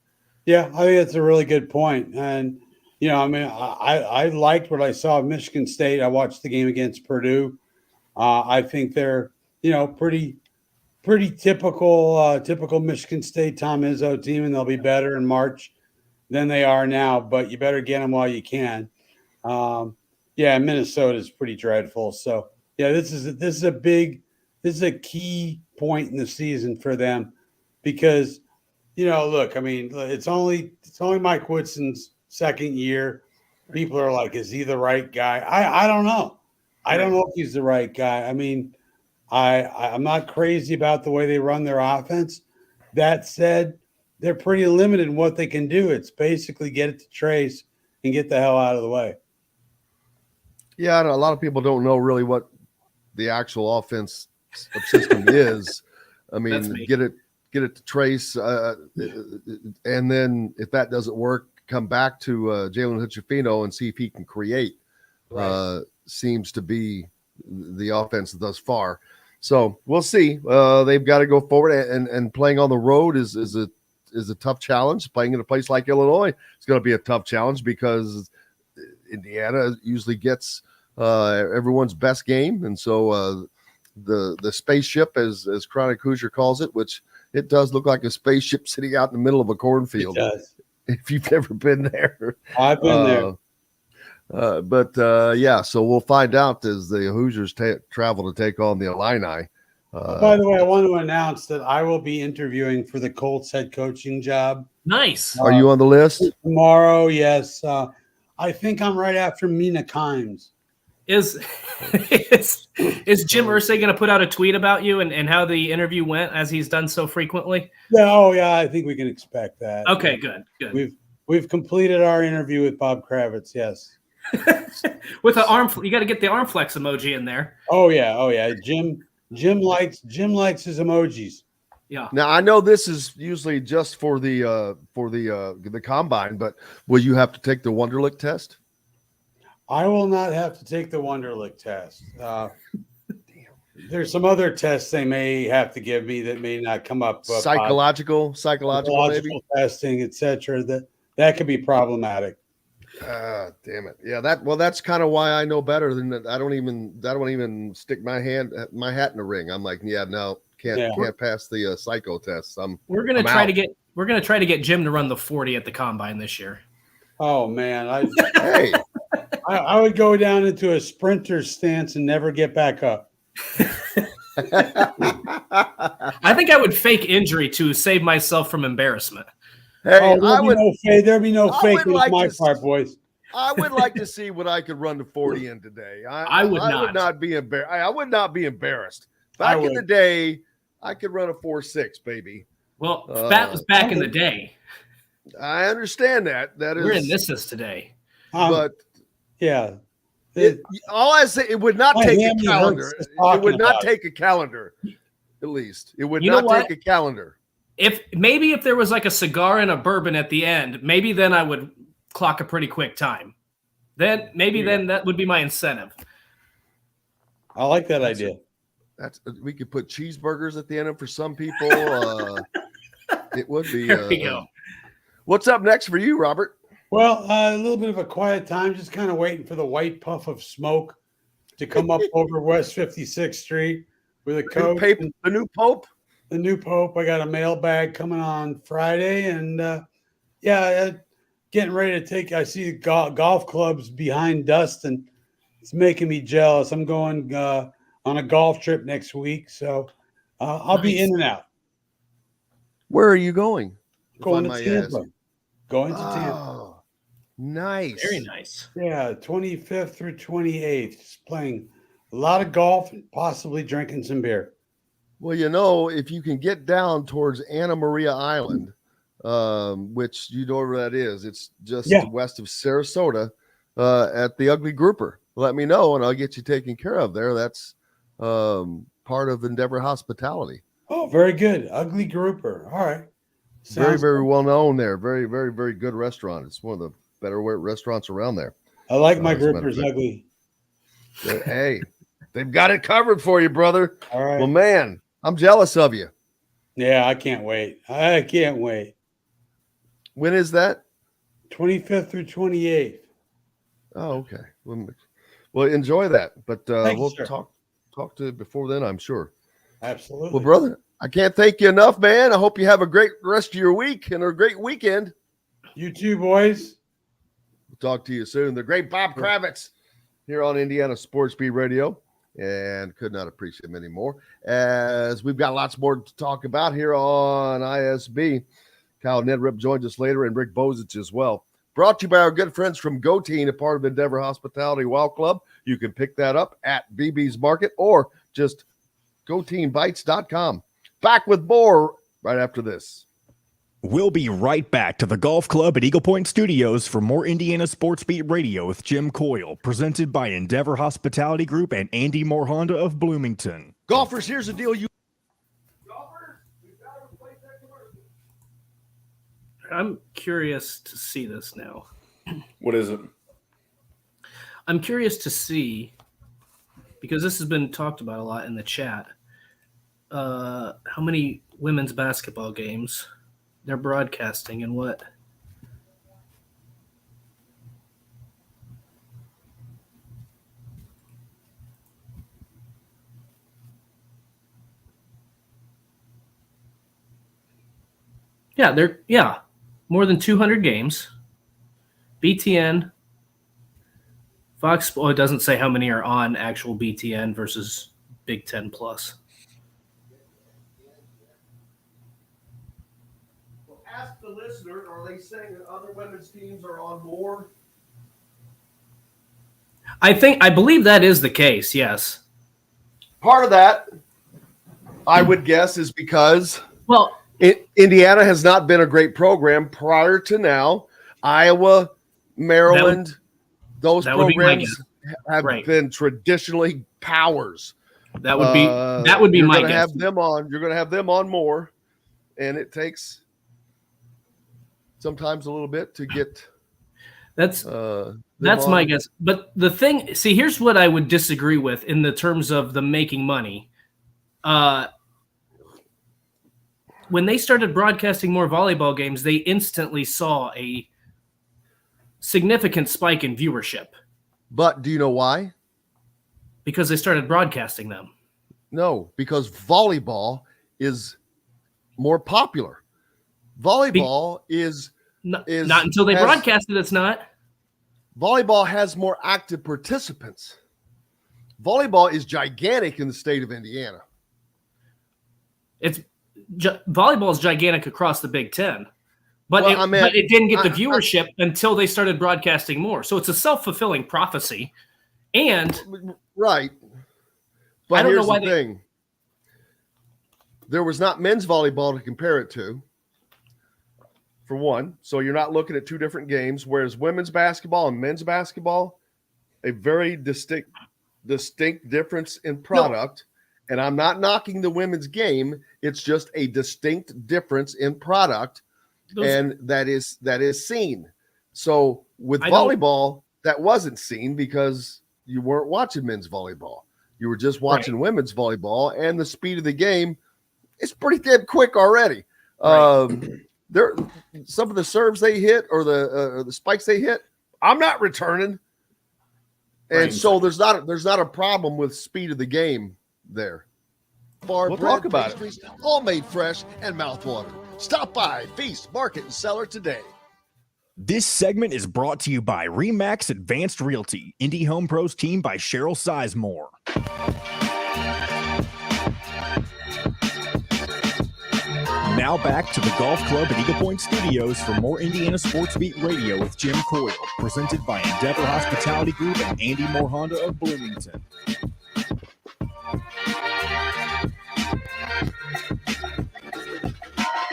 Yeah, I think that's a really good point. And, I liked what I saw of Michigan State. I watched the game against Purdue. I think they're, pretty typical Michigan State Tom Izzo team, and they'll be better in March than they are now, but you better get them while you can. Minnesota is pretty dreadful. So yeah, this is a key point in the season for them, because, look, I mean, it's only Mike Woodson's second year. People are like, is he the right guy? I don't know. I don't know if he's the right guy. I mean, I'm not crazy about the way they run their offense. That said, they're pretty limited in what they can do. It's basically get it to Trace and get the hell out of the way. Yeah, a lot of people don't know really what the actual offense system is. I mean, get it to Trace, and then if that doesn't work, come back to Jalen Hood-Schifino and see if he can create. Seems to be the offense thus far. So we'll see. They've got to go forward, and playing on the road is a tough challenge. Playing in a place like Illinois is going to be a tough challenge, because Indiana usually gets everyone's best game, and so the spaceship, as Chronic Hoosier calls it, which it does look like a spaceship sitting out in the middle of a cornfield. It does. If you've ever been there, I've been there. So we'll find out as the Hoosiers travel to take on the Illini. By the way, I want to announce that I will be interviewing for the Colts head coaching job. Nice. Are you on the list? Tomorrow, yes. I think I'm right after Mina Kimes. Is Jim Irsay going to put out a tweet about you and how the interview went, as he's done so frequently? Yeah, I think we can expect that. Okay, good. We've completed our interview with Bob Kravitz. Yes. With the arm, you got to get the arm flex emoji in there. Oh yeah. Jim likes his emojis. Yeah. Now I know this is usually just for the combine, but will you have to take the Wonderlic test? I will not have to take the Wonderlic test. There's some other tests they may have to give me that may not come up. Psychological maybe? Testing, etc. That could be problematic. Damn it. Yeah, that's kind of why I know better than that. I don't even stick my hat in the ring. I'm like, can't pass the psycho test. We're gonna try to get Jim to run the 40 at the combine this year. Oh man, Hey, I would go down into a sprinter stance and never get back up. I think I would fake injury to save myself from embarrassment. hey, There'd be no fake on my part, boys. I would like to see what I could run to 40 in today. I would not be embarrassed. I would not be embarrassed. Back in the day, I could run a 4.6, baby. Well, that was back in the day. I understand that. We're in this today. But yeah. All I say, it would not take a calendar. It would not take a calendar, at least. It would not take a calendar. If there was like a cigar and a bourbon at the end, maybe then I would clock a pretty quick time. Then that would be my incentive. I like that idea. We could put cheeseburgers at the end of for some people. It would be. There we go. What's up next for you, Robert? Well, a little bit of a quiet time, just kind of waiting for the white puff of smoke to come up over West 56th Street with a coach. The new Pope? The new Pope. I got a mailbag coming on Friday, and getting ready to take. I see golf clubs behind Dustin. It's making me jealous. I'm going on a golf trip next week, so I'll be in and out. Where are you going? Going to Tampa. Going to Tampa. Oh, nice. Very nice. Yeah, 25th through 28th. Just playing a lot of golf and possibly drinking some beer. Well, if you can get down towards Anna Maria Island, which you know where that is, it's just west of Sarasota at the Ugly Grouper. Let me know, and I'll get you taken care of there. That's part of Endeavor Hospitality. Oh, very good. Ugly Grouper. All right. Very, very well known there. Very, very, very good restaurant. It's one of the better restaurants around there. I like my groupers ugly. Hey, they've got it covered for you, brother. All right. Well, man, I'm jealous of you. Yeah, I can't wait. When is that? 25th through 28th. Oh, okay. Well, enjoy that. But we'll sir. talk to you before then, I'm sure. Absolutely. Well, brother, I can't thank you enough, man. I hope you have a great rest of your week and a great weekend. You too, boys. We'll talk to you soon. The great Bob Kravitz here on Indiana Sports Beat Radio, and could not appreciate him anymore, as we've got lots more to talk about here on ISB. Kyle Neddenriep joins us later, and Rick Bozich as well. Brought to you by our good friends from GoTeam, a part of Endeavor Hospitality Wow Club. You can pick that up at BB's Market or just GoTeamBites.com. Back with more right after this. We'll be right back to the golf club at Eagle Point Studios for more Indiana Sports Beat Radio with Jim Coyle, presented by Endeavor Hospitality Group and Andy Moore Honda of Bloomington. Golfers, here's the deal. I'm curious to see this now. What is it? I'm curious to see, because this has been talked about a lot in the chat, how many women's basketball games they're broadcasting and what. Yeah, more than 200 games. BTN, Fox. Oh, it doesn't say how many are on actual BTN versus Big Ten Plus. Well, ask the listener, are they saying that other women's teams are on more? I believe that is the case, yes. Part of that, I would guess, is because Indiana has not been a great program prior to now. Iowa, Maryland, those programs have been traditionally powers. That would be my guess. You're going to have them on more, and it takes sometimes a little bit to get. That's my guess. But the thing, see, here's what I would disagree with in the terms of the making money. When they started broadcasting more volleyball games, they instantly saw a significant spike in viewership. But do you know why? Because they started broadcasting them. No, because volleyball is more popular. Volleyball is not until they broadcast it. It's not. Volleyball has more active participants. Volleyball is gigantic in the state of Indiana. Volleyball is gigantic across the Big Ten, but it didn't get the viewership until they started broadcasting more. So it's a self-fulfilling prophecy. And right, but I don't here's know why the thing: there was not men's volleyball to compare it to. For one, so you're not looking at two different games, whereas women's basketball and men's basketball, a very distinct difference in product. No. And I'm not knocking the women's game. It's just a distinct difference in product, and that is seen. So with volleyball, that wasn't seen because you weren't watching men's volleyball. You were just watching women's volleyball, and the speed of the game is pretty damn quick already. Right. There, some of the serves they hit or the spikes they hit, I'm not returning, and so there's not a problem with speed of the game there. We'll talk about it. All made fresh and mouthwatering. Stop by Feast Market and Cellar today. This segment is brought to you by Remax Advanced Realty, Indie Home Pros team by Cheryl Sizemore. Now back to the Golf Club at Eagle Point Studios for more Indiana Sports Beat Radio with Jim Coyle, presented by Endeavor Hospitality Group and Andy Moore Honda of Bloomington.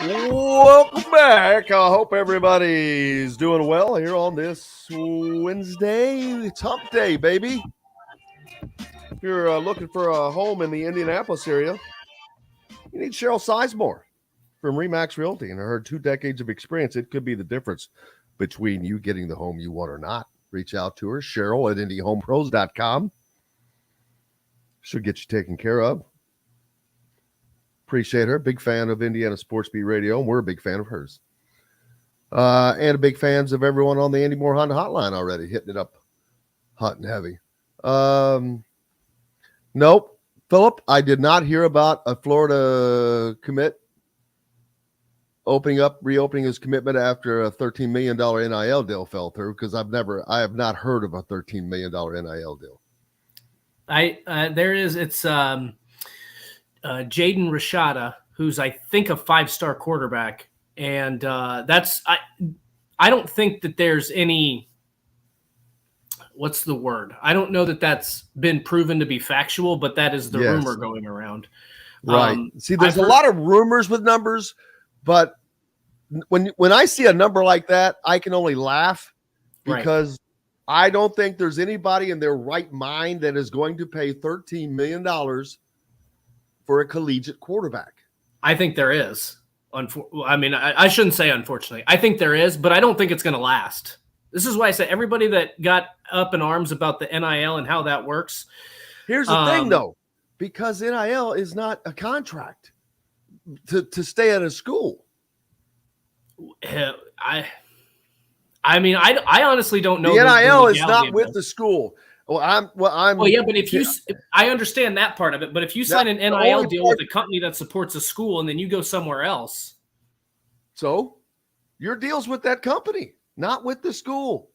Welcome back. I hope everybody's doing well here on this Wednesday. It's hump day, baby. If you're looking for a home in the Indianapolis area, you need Cheryl Sizemore from Remax Realty, and her 2 decades of experience. It could be the difference between you getting the home you want or not. Reach out to her, Cheryl at IndyHomePros.com. She'll get you taken care of. Appreciate her. Big fan of Indiana Sports Beat Radio, and we're a big fan of hers. And a big fans of everyone on the Andy Moore Honda hotline already, hitting it up hot and heavy. Nope. Philip, I did not hear about a Florida commit reopening his commitment after a $13 million NIL deal fell through, because I have not heard of a $13 million NIL deal. It's Jaden Rashada, who's I think a 5-star quarterback. And I don't think that there's any, what's the word? I don't know that that's been proven to be factual, but that is the rumor going around. Right. See, there's a lot of rumors with numbers, but when I see a number like that, I can only laugh, because I don't think there's anybody in their right mind that is going to pay $13 million for a collegiate quarterback. I think there is. I shouldn't say unfortunately. I think there is, but I don't think it's going to last. This is why I say everybody that got up in arms about the NIL and how that works. Here's the thing, though, because NIL is not a contract to stay at a school. I honestly don't know. The NIL is not with the school. Well, yeah, but I understand that part of it. But if you sign an NIL deal with a company that supports a school and then you go somewhere else, so your deal's with that company, not with the school,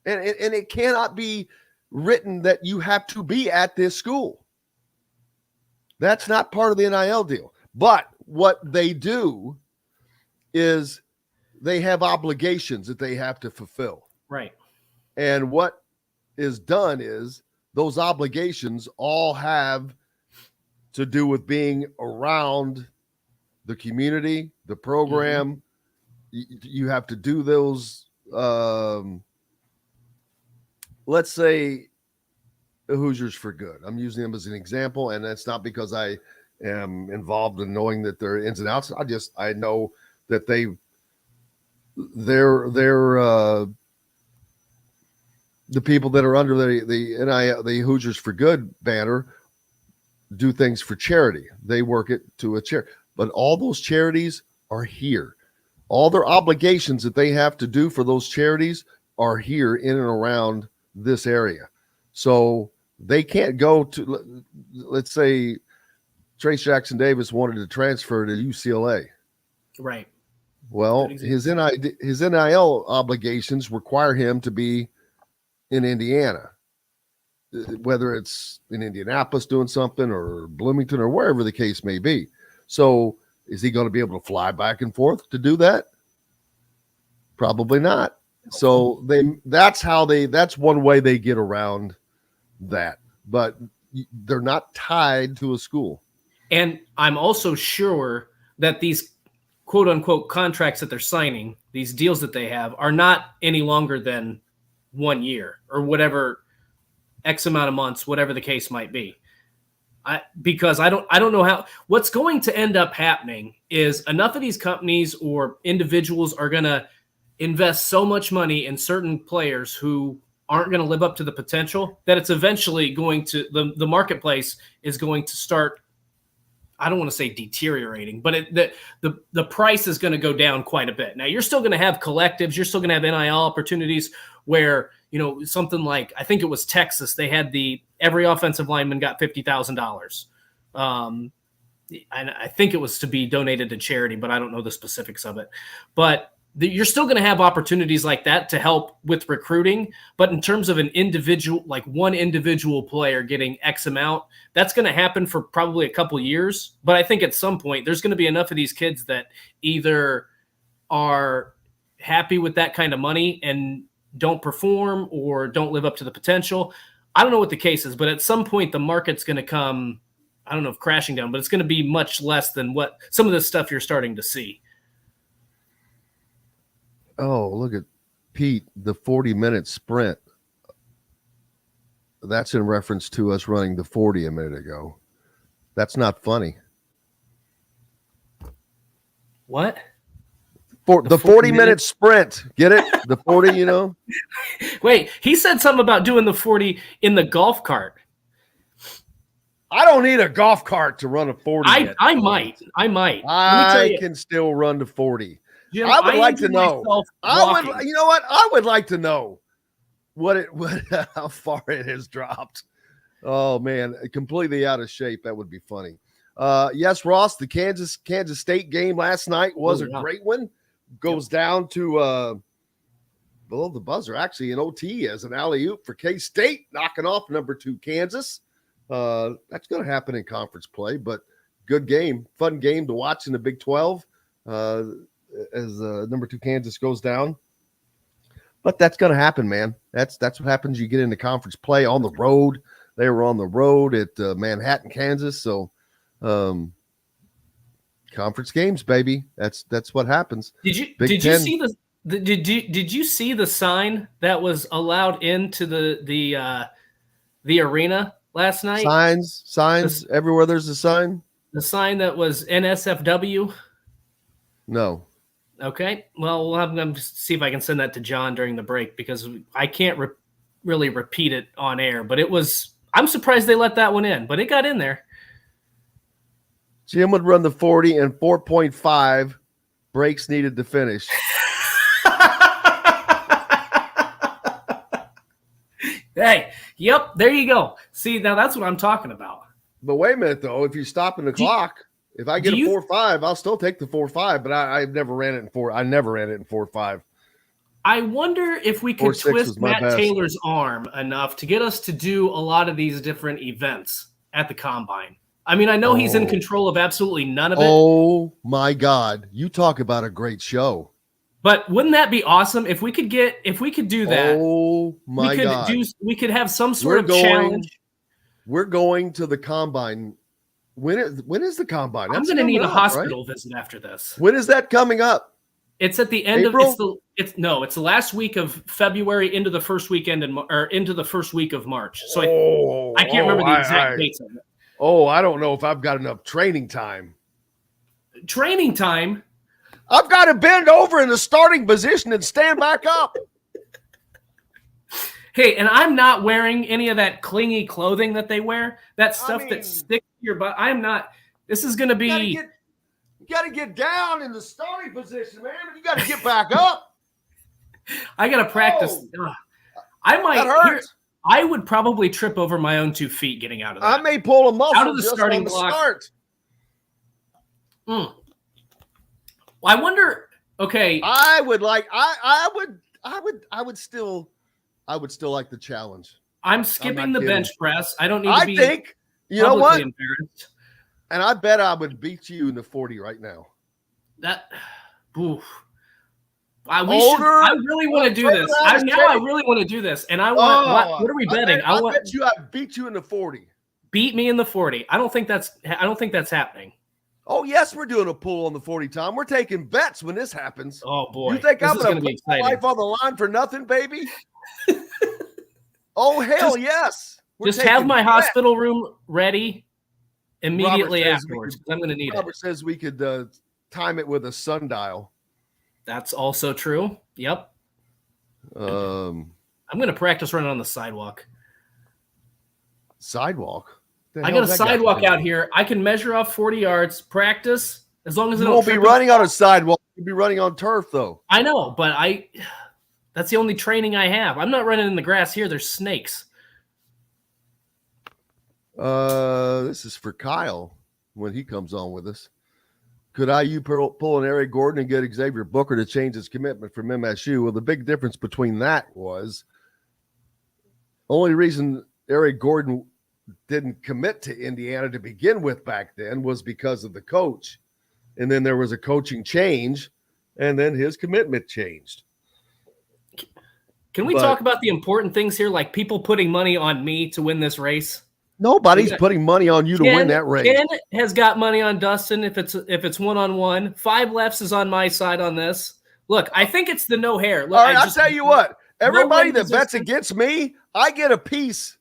and it cannot be written that you have to be at this school. That's not part of the NIL deal. But what they do is they have obligations that they have to fulfill. Right. And what is done is those obligations all have to do with being around the community, the program. Mm-hmm. You have to do those. Let's say Hoosiers for Good. I'm using them as an example, and that's not because I am involved in knowing that they're ins and outs. I know that they're the people that are under the Hoosiers for Good banner do things for charity. They work it to a charity, but all those charities are here. All their obligations that they have to do for those charities are here in and around this area. So they can't go to, let's say Trace Jackson Davis wanted to transfer to UCLA. Right. Well, his NIL obligations require him to be in Indiana, whether it's in Indianapolis doing something or Bloomington or wherever the case may be. So is he going to be able to fly back and forth to do that? Probably not. So that's one way they get around that, but they're not tied to a school. And I'm also sure that these quote unquote contracts that they're signing, these deals that they have, are not any longer than 1 year or whatever X amount of months, whatever the case might be. Because I don't know how. What's going to end up happening is enough of these companies or individuals are going to invest so much money in certain players who aren't going to live up to the potential that it's eventually going to the marketplace is going to start. I don't want to say deteriorating, but the price is going to go down quite a bit. Now you're still going to have collectives. You're still going to have NIL opportunities where, something like, I think it was Texas. They had every offensive lineman got $50,000. And I think it was to be donated to charity, but I don't know the specifics of it. But you're still going to have opportunities like that to help with recruiting. But in terms of an individual, like one individual player getting X amount, that's going to happen for probably a couple years. But I think at some point there's going to be enough of these kids that either are happy with that kind of money and don't perform or don't live up to the potential. I don't know what the case is, but at some point the market's going to come, I don't know if crashing down, but it's going to be much less than what some of the stuff you're starting to see. Oh, look at Pete, the 40-minute sprint. That's in reference to us running the 40 a minute ago. That's not funny. What? The 40-minute sprint. Get it? The 40, Wait, he said something about doing the 40 in the golf cart. I don't need a golf cart to run a 40. I might. I can still run the 40. Jim, I would like to know. You know what? I would like to know how far it has dropped. Oh man, completely out of shape. That would be funny. Yes, Ross, the Kansas State game last night was a great one. Goes down to below the buzzer, actually an OT as an alley-oop for K-State, knocking off number 2 Kansas. That's going to happen in conference play, but good game, fun game to watch in the Big 12. As number 2 Kansas goes down. But that's going to happen, man. That's what happens. You get into conference play on the road. They were on the road at Manhattan, Kansas. So conference games, baby. That's what happens. Did you see the sign that was allowed into the arena last night? Signs everywhere there's a sign. The sign that was NSFW? No. Okay. Well, I'm going to see if I can send that to John during the break because I can't really repeat it on air. But I'm surprised they let that one in, but it got in there. Jim would run the 40 and 4.5 breaks needed to finish. Hey, yep, there you go. See, now that's what I'm talking about. But wait a minute, though. If you're stopping the clock, if I get a 4.5, I'll still take the 4.5. But I never ran it in 4. I never ran it in 4.5. I wonder if we could twist Matt Taylor's arm enough to get us to do a lot of these different events at the Combine. I mean, I know he's in control of absolutely none of it. Oh, my God. You talk about a great show. But wouldn't that be awesome if we could do that? Oh, my God. We could have some sort of challenge. We're going to the Combine. When is the Combine? I'm going to need a hospital visit after this. When is that coming up? It's at the end of it's the last week of February into the first weekend into the first week of March. So I can't remember the exact dates of it. Oh, I don't know if I've got enough training time. Training time? I've got to bend over in the starting position and stand back up. Hey, and I'm not wearing any of that clingy clothing that they wear. That stuff that sticks to your butt. I'm not. This is going to be. You got to get down in the starting position, man. You got to get back up. I got to practice. I might. That hurts. I would probably trip over my own 2 feet getting out of that. I may pull a muscle out of the starting block. Start. Well, I wonder Okay. I would still like the challenge. I'm skipping the bench press. I don't need to I be think you know what? embarrassed. And I bet I would beat you in the 40 right now. Oof. I really want to do this. I really want to do this. And I want what are we betting? I bet you I beat you in the 40. Beat me in the 40. I don't think that's happening. Oh, yes, we're doing a pool on the 40, Tom. We're taking bets when this happens. Oh boy. You think I'm gonna put my life on the line for nothing, baby? Oh, hell yes. Just have my hospital room ready immediately afterwards. I'm going to need it. Robert says we could time it with a sundial. That's also true. Yep. I'm going to practice running on the sidewalk. Sidewalk? I got a sidewalk out here. I can measure off 40 yards, practice, as long as I don't. You won't be running on a sidewalk. You'll be running on turf, though. I know, but that's the only training I have. I'm not running in the grass here. There's snakes. This is for Kyle when he comes on with us. Could IU pull an Eric Gordon and get Xavier Booker to change his commitment from MSU? Well, the big difference between that was only reason Eric Gordon didn't commit to Indiana to begin with back then was because of the coach. And then there was a coaching change, and then his commitment changed. Can we talk about the important things here, like people putting money on me to win this race? Nobody's putting money on you to win that race. Ken has got money on Dustin if it's one-on-one. 5 lefts is on my side on this. Look, I think it's the no hair. Look, all right, I'll tell you what. Everybody that bets against me, I get a piece.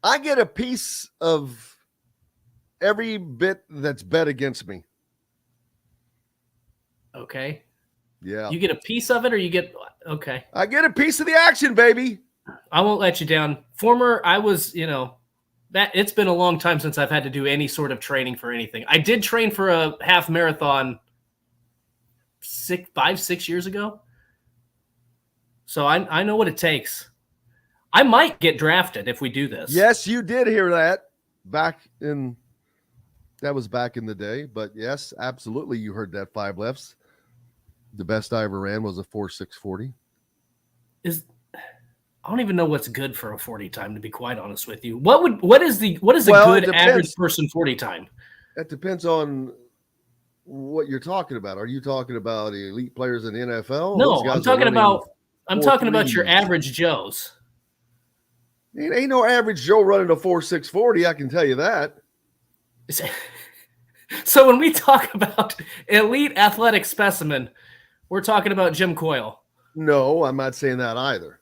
I get a piece of every bit that's bet against me. Okay. Yeah. You get a piece of it, or you get okay. I get a piece of the action, baby. I won't let you down. I was, that it's been a long time since I've had to do any sort of training for anything. I did train for a half marathon 5-6 years ago. So I know what it takes. I might get drafted if we do this. Yes, you did hear that that was back in the day. But yes, absolutely, you heard that 5 lefts. The best I ever ran was a 4.640. I don't even know what's good for a 40 time, to be quite honest with you. What is a good average person 40 time? It depends on what you're talking about. Are you talking about elite players in the NFL? No, I'm talking about your average Joes. It ain't no average Joe running a 4.640, I can tell you that. So when we talk about elite athletic specimen, we're talking about Jim Coyle. No, I'm not saying that either.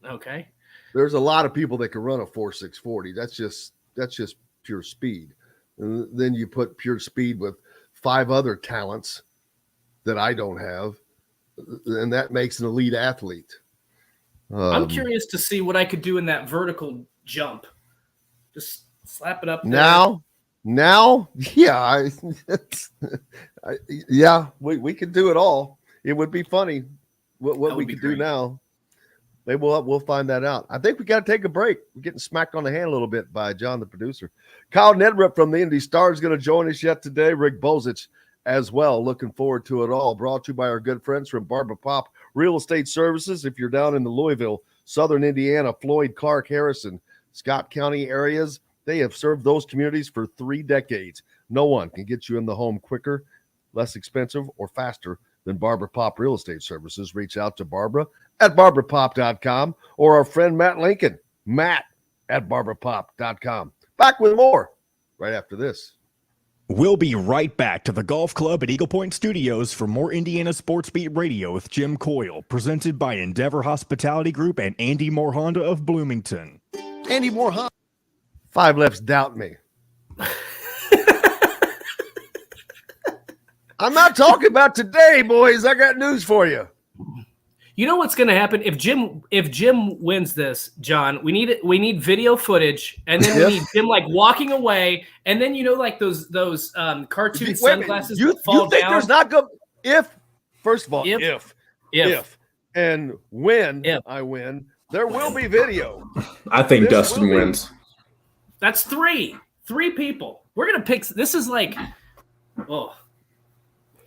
Okay. There's a lot of people that can run a 4.640. That's just pure speed. And then you put pure speed with 5 other talents that I don't have, and that makes an elite athlete. I'm curious to see what I could do in that vertical jump. Just slap it up there. Now, yeah, we could do it all. It would be funny what we could do now. Maybe we'll find that out. I think we got to take a break. We're getting smacked on the hand a little bit by John, the producer. Kyle Neddenriep from the Indy Star is going to join us yet today. Rick Bozich as well. Looking forward to it all. Brought to you by our good friends from Barbara Pop Real Estate Services. If you're down in the Louisville, Southern Indiana, Floyd, Clark, Harrison, Scott County areas, they have served those communities for 3 decades. No one can get you in the home quicker, less expensive, or faster than Barbara Pop Real Estate Services. Reach out to Barbara at barbarapop.com or our friend Matt Lincoln, Matt at barbarapop.com. Back with more right after this. We'll be right back to the Golf Club at Eagle Point Studios for more Indiana Sports Beat Radio with Jim Coyle, presented by Endeavor Hospitality Group and Andy Moore Honda of Bloomington. Andy Moore Honda. 5 lefts doubt me. I'm not talking about today, boys. I got news for you. You know what's going to happen if Jim wins this, John? We need video footage, and then we need Jim like walking away, and then like those cartoon sunglasses that fall you think down. There's not going first of all if and when I win, there will be video. I think Dustin wins. That's 3 people. We're gonna pick. This is like,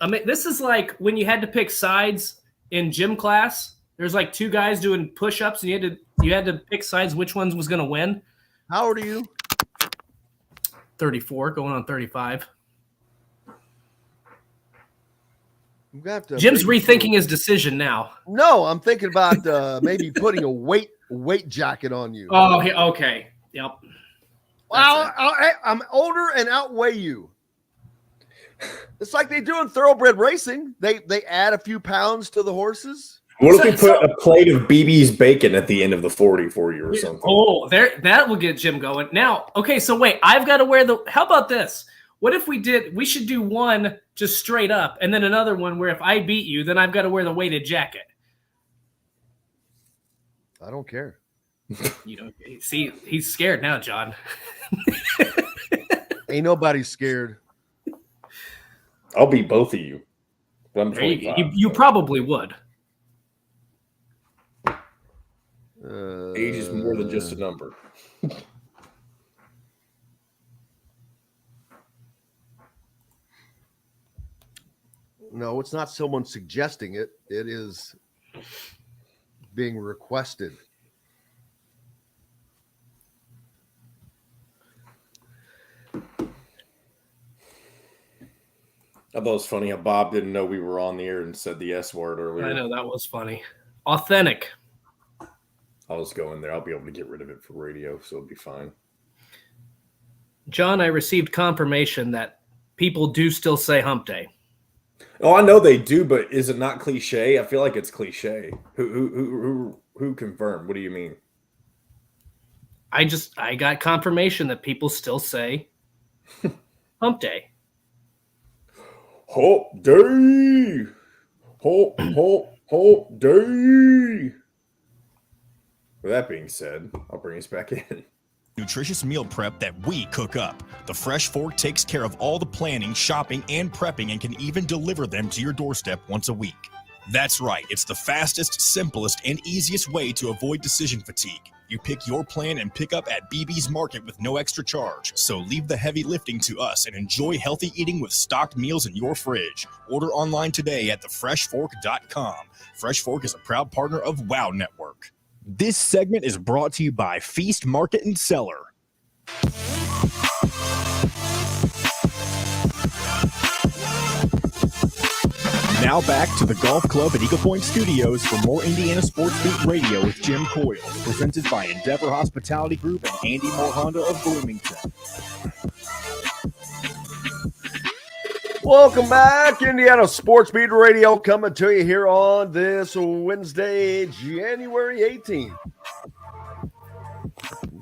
I mean, this is like when you had to pick sides in gym class. There's like two guys doing push-ups, and you had to pick sides which ones was going to win. How old are you? 34, going on 35. Jim's rethinking his decision now. No, I'm thinking about maybe putting a weight jacket on you. Oh, okay. Yep. Well, I'm older and outweigh you. It's like they do in thoroughbred racing. They add a few pounds to the horses. What if we put a plate of BB's bacon at the end of the 40 for you or something? Oh, that will get Jim going. Now, okay, so wait, I've got to wear how about this? What if we should do one just straight up and then another one where if I beat you, then I've got to wear the weighted jacket. I don't care. You know, see, he's scared now, John. Ain't nobody scared. I'll beat both of you. I'm 25. You probably would. Age is more than just a number. No, it's not someone suggesting it. It is being requested. I thought it was funny how Bob didn't know we were on the air and said the S word earlier. I know, that was funny. Authentic. I was going there. I'll be able to get rid of it for radio, so it'll be fine. John, I received confirmation that people do still say hump day. Oh, I know they do, but is it not cliche? I feel like it's cliche. Who confirmed? What do you mean? I got confirmation that people still say hump day. Hump day. Hump day. With that being said, I'll bring us back in. Nutritious meal prep that we cook up. The Fresh Fork takes care of all the planning, shopping, and prepping and can even deliver them to your doorstep once a week. That's right, it's the fastest, simplest, and easiest way to avoid decision fatigue. You pick your plan and pick up at BB's Market with no extra charge. So leave the heavy lifting to us and enjoy healthy eating with stocked meals in your fridge. Order online today at thefreshfork.com. Fresh Fork is a proud partner of WOW Network. This segment is brought to you by Feast Market and Cellar. Now back to the Golf Club at Eagle Point Studios for more Indiana Sports Beat Radio with Jim Coyle, presented by Endeavor Hospitality Group and Andy Moore Honda of Bloomington. Welcome back, Indiana Sports Beat Radio, coming to you here on this Wednesday, January 18th.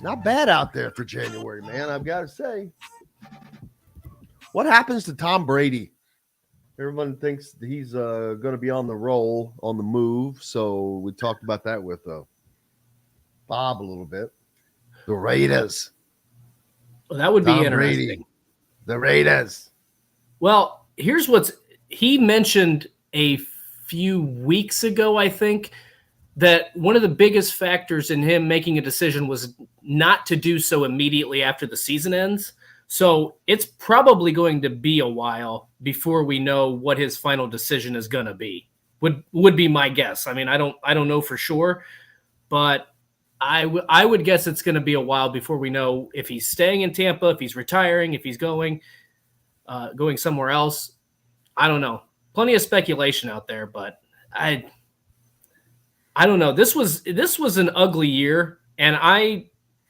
Not bad out there for January, man, I've got to say. What happens to Tom Brady? Everyone thinks he's going to be on the roll, on the move, so we talked about that with Bob a little bit. The Raiders. Well, that would be Tom interesting. Brady. The Raiders. Well, here's he mentioned a few weeks ago, I think, that one of the biggest factors in him making a decision was not to do so immediately after the season ends. So it's probably going to be a while before we know what his final decision is going to be. Would be my guess. I mean, I don't know for sure, but I would guess it's going to be a while before we know if he's staying in Tampa, if he's retiring, if he's going somewhere else. I don't know. Plenty of speculation out there, but I don't know. This was an ugly year, and I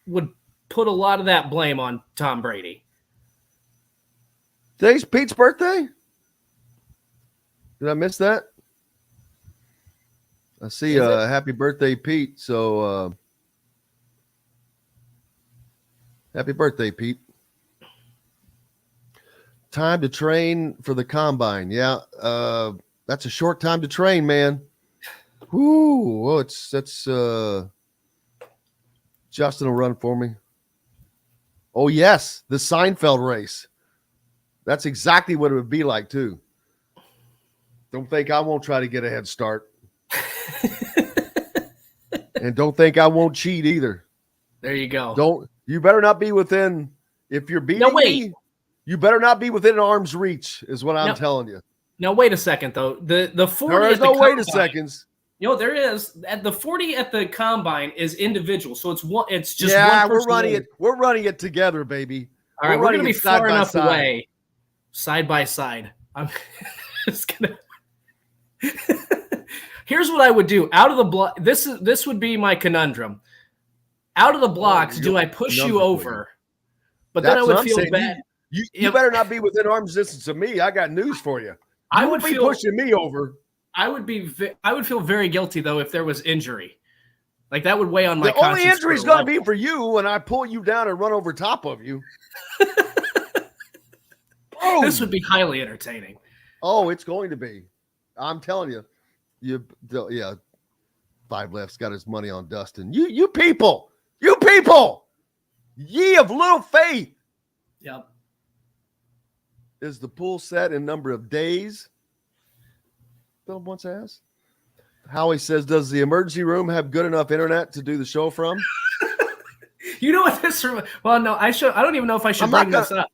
would put a lot of that blame on Tom Brady. Today's Pete's birthday? Did I miss that? I see happy birthday, Pete. So happy birthday, Pete. Time to train for the combine. Yeah, that's a short time to train, man. Whoo, well, that's Justin will run for me. Oh, yes, the Seinfeld race. That's exactly what it would be like, too. Don't think I won't try to get a head start. And don't think I won't cheat either. There you go. You better not be within, if you're beating me, you better not be within arm's reach, is what I'm telling you. Now wait a second though. The 40. There is no wait a seconds. There is. At the 40 at the combine is individual, so it's one. It's just yeah. one We're running it. We're running it together, baby. All right, we're gonna be far enough away, side by side. I'm just gonna. Here's what I would do. Out of the block. This would be my conundrum. Out of the blocks, do I push you over? But then I would feel bad. You better not be within arm's distance of me. I got news for you. I would be pushing me over. I would feel very guilty though if there was injury. Like that would weigh on my conscience. The only injury is going to be for you when I pull you down and run over top of you. This would be highly entertaining. Oh, it's going to be. I'm telling you. Yeah. Five Left's got his money on Dustin. You people, ye of little faith. Yep. Is the pool set in number of days? Bill once asked. Howie says, does the emergency room have good enough internet to do the show from? You know what this? Well, no, I don't even know if I should bring this up.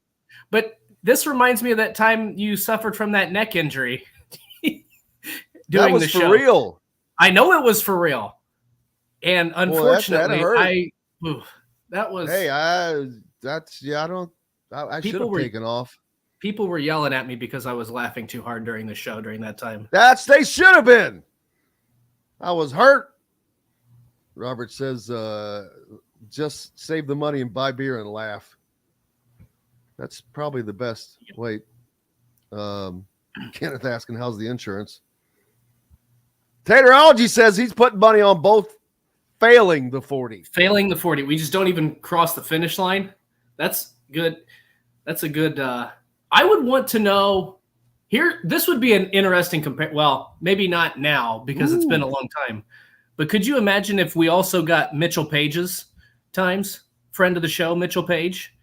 But this reminds me of that time you suffered from that neck injury. That was for real. I know it was for real. And unfortunately, that was. Hey, I should have taken off. People were yelling at me because I was laughing too hard during the show during that time. They should have been. I was hurt. Robert says, just save the money and buy beer and laugh. That's probably the best. Wait. Kenneth asking, how's the insurance? Taterology says he's putting money on both failing the 40. Failing the 40. We just don't even cross the finish line. That's good. That's a good I would want to know here. This would be an interesting compare. Well, maybe not now because it's been a long time. But could you imagine if we also got Mitchell Page's times, friend of the show, Mitchell Page,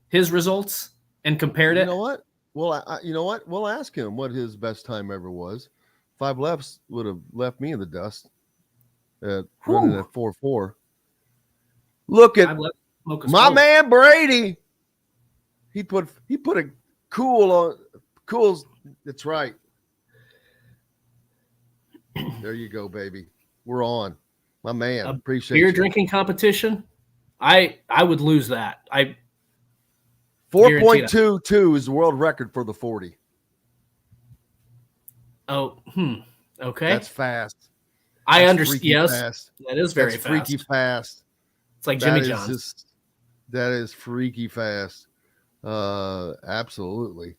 his results and compared it? You know what? Well, you know what? We'll ask him what his best time ever was. Five Lefts would have left me in the dust at running at 4.4. Look at my man Brady. He put a cool on cools. That's right. There you go, baby. We're on. My man. Appreciate beer you. Drinking competition. I would lose that. 4.22 is the world record for the 40. Oh, okay. That's fast. I understand. Yes, fast. That is very fast. Freaky fast. It's like Jimmy John's. That is freaky fast. Absolutely.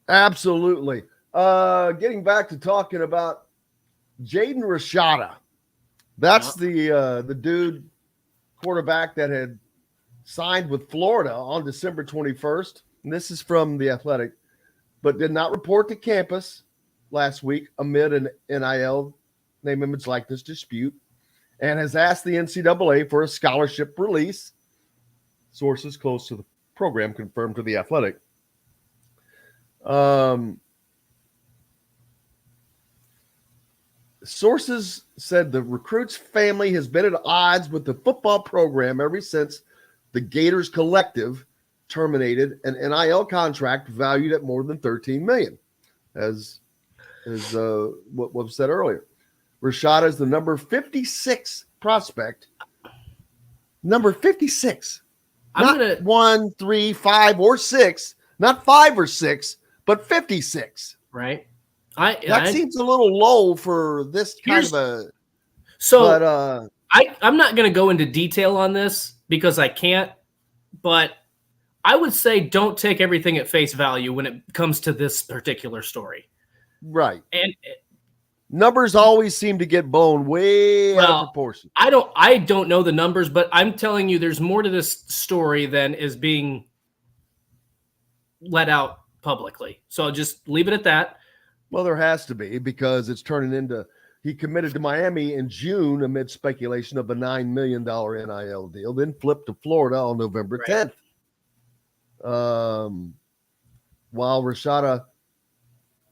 Getting back to talking about Jaden Rashada. That's the dude quarterback that had signed with Florida on December 21st. And this is from The Athletic, but did not report to campus last week amid an NIL name, image, likeness dispute, and has asked the NCAA for a scholarship release. Sources close to the program confirmed to The Athletic. Sources said the recruit's family has been at odds with the football program ever since the Gators Collective terminated an NIL contract valued at more than $13 million, as what was said earlier. Rashada is the number 56 prospect. Number 56. Not 1, 3, 5, or 6. Not 5 or 6, but 56. Right. That seems a little low for this kind of a. So but, I'm not going to go into detail on this because I can't. But I would say don't take everything at face value when it comes to this particular story. Right. And numbers always seem to get blown way out of proportion. I don't know the numbers, but I'm telling you there's more to this story than is being let out publicly. So I'll just leave it at that. Well, there has to be because it's turning into he committed to Miami in June amid speculation of a $9 million NIL deal, then flipped to Florida on November 10th. While Rashada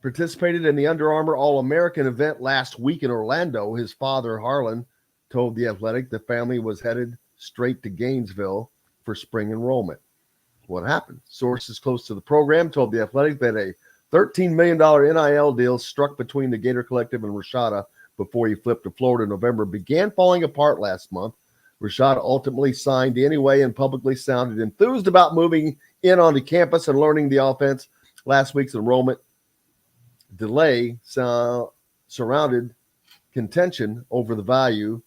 participated in the Under Armour All-American event last week in Orlando, his father, Harlan, told The Athletic the family was headed straight to Gainesville for spring enrollment. What happened? Sources close to the program told The Athletic that a $13 million NIL deal struck between the Gator Collective and Rashada before he flipped to Florida in November began falling apart last month. Rashada ultimately signed anyway and publicly sounded enthused about moving in onto campus and learning the offense. Last week's enrollment delay surrounded contention over the value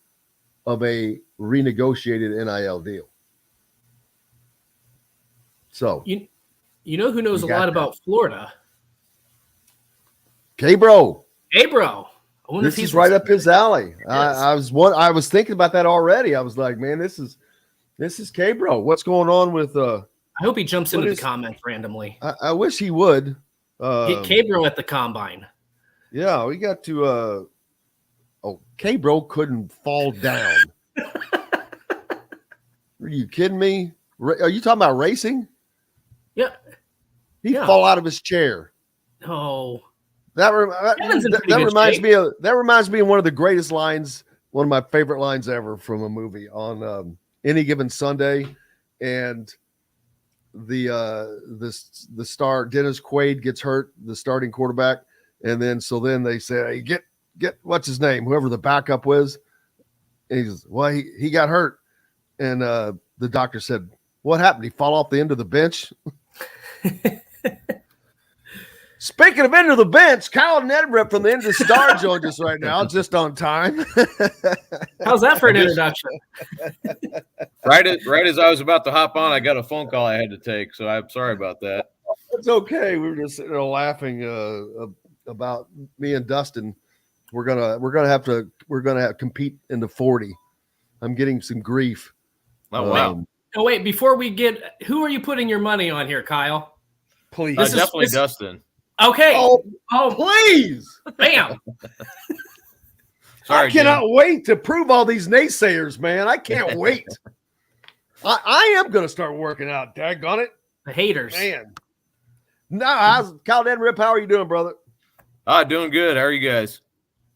of a renegotiated NIL deal. So you know who knows a lot about Florida? K-Bro. K-Bro. This is right up his alley. I was thinking about that already. I was like, man, this is K-Bro. What's going on with I hope he jumps into the comments randomly. I wish he would. Get K-Bro at the combine. Yeah, we got to K-Bro couldn't fall down. Are you kidding me? Are you talking about racing? Yeah. He'd fall out of his chair. Oh. That reminds me of one of the greatest lines, one of my favorite lines ever from a movie on Any Given Sunday, and the star Dennis Quaid gets hurt, the starting quarterback, and then they say, hey, get what's his name, whoever the backup was, and he says, well, he got hurt, and the doctor said, what happened? He fall off the end of the bench. Speaking of end of the bench, Kyle Neddenriep from the End of Star joined us right now, just on time. How's that for an introduction? Right as I was about to hop on, I got a phone call I had to take, so I'm sorry about that. It's okay. We were just sitting there laughing about me and Dustin. We're gonna have to compete in the 40. I'm getting some grief. Oh wow! Oh wait, before we get, who are you putting your money on here, Kyle? Please, definitely Dustin. Okay. Oh, please. Bam. Sorry, I cannot wait to prove all these naysayers, man. I can't wait. I am going to start working out. Daggone it. The haters. Man. Kyle Neddenriep, how are you doing, brother? Doing good. How are you guys?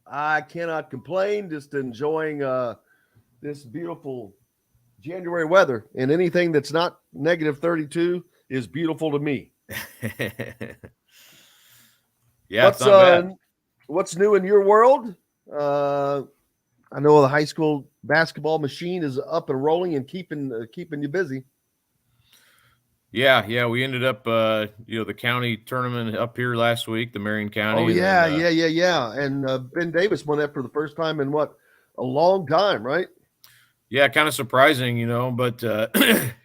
I cannot complain. Just enjoying this beautiful January weather. And anything that's not negative 32 is beautiful to me. Yeah, it's not bad. What's new in your world? I know the high school basketball machine is up and rolling and keeping you busy. Yeah, we ended up the county tournament up here last week, the Marion County. Oh yeah. And Ben Davis won that for the first time in a long time, right? Yeah, kind of surprising, but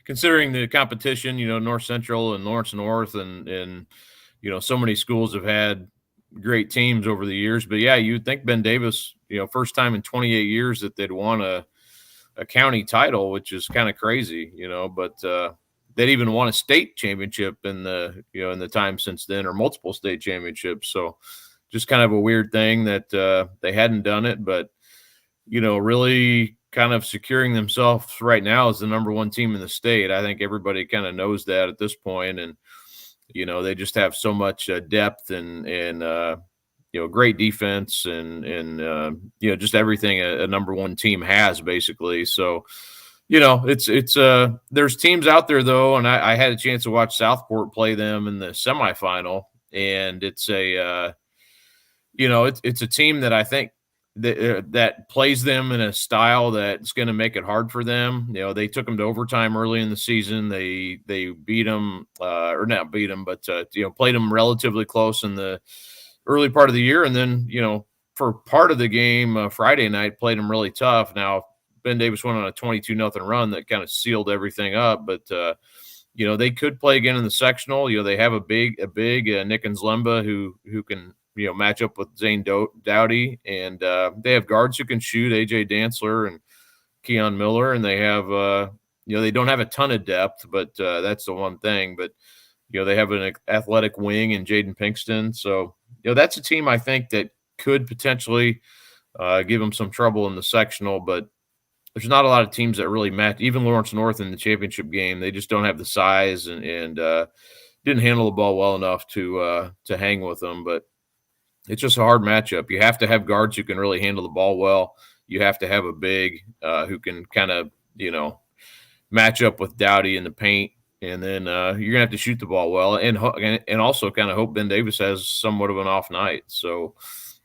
considering the competition, North Central and Lawrence North and so many schools have had great teams over the years. But yeah, you'd think Ben Davis, first time in 28 years that they'd won a county title, which is kind of crazy, but they'd even won a state championship in the time since then, or multiple state championships. So just kind of a weird thing that they hadn't done it, but really kind of securing themselves right now as the number one team in the state. I think everybody kind of knows that at this point, and they just have so much depth and great defense and just everything a number one team has basically. So it's there's teams out there though, and I had a chance to watch Southport play them in the semifinal, and it's a it's a team that I think that plays them in a style that's going to make it hard for them. They took them to overtime early in the season. They beat them, or not beat them, but played them relatively close in the early part of the year, and then for part of the game Friday night played them really tough. Now Ben Davis went on a 22-0 run that kind of sealed everything up, but they could play again in the sectional. They have a big Nick Lemba who can match up with Zane Dowdy, and they have guards who can shoot, AJ Dantzler and Keon Miller, and they have they don't have a ton of depth, but that's the one thing. But they have an athletic wing in Jaden Pinkston, so that's a team I think that could potentially give them some trouble in the sectional. But there's not a lot of teams that really match. Even Lawrence North in the championship game, they just don't have the size and didn't handle the ball well enough to hang with them. But it's just a hard matchup. You have to have guards who can really handle the ball well. You have to have a big who can kind of, match up with Dowdy in the paint and then you're gonna have to shoot the ball well, and also kind of hope Ben Davis has somewhat of an off night. So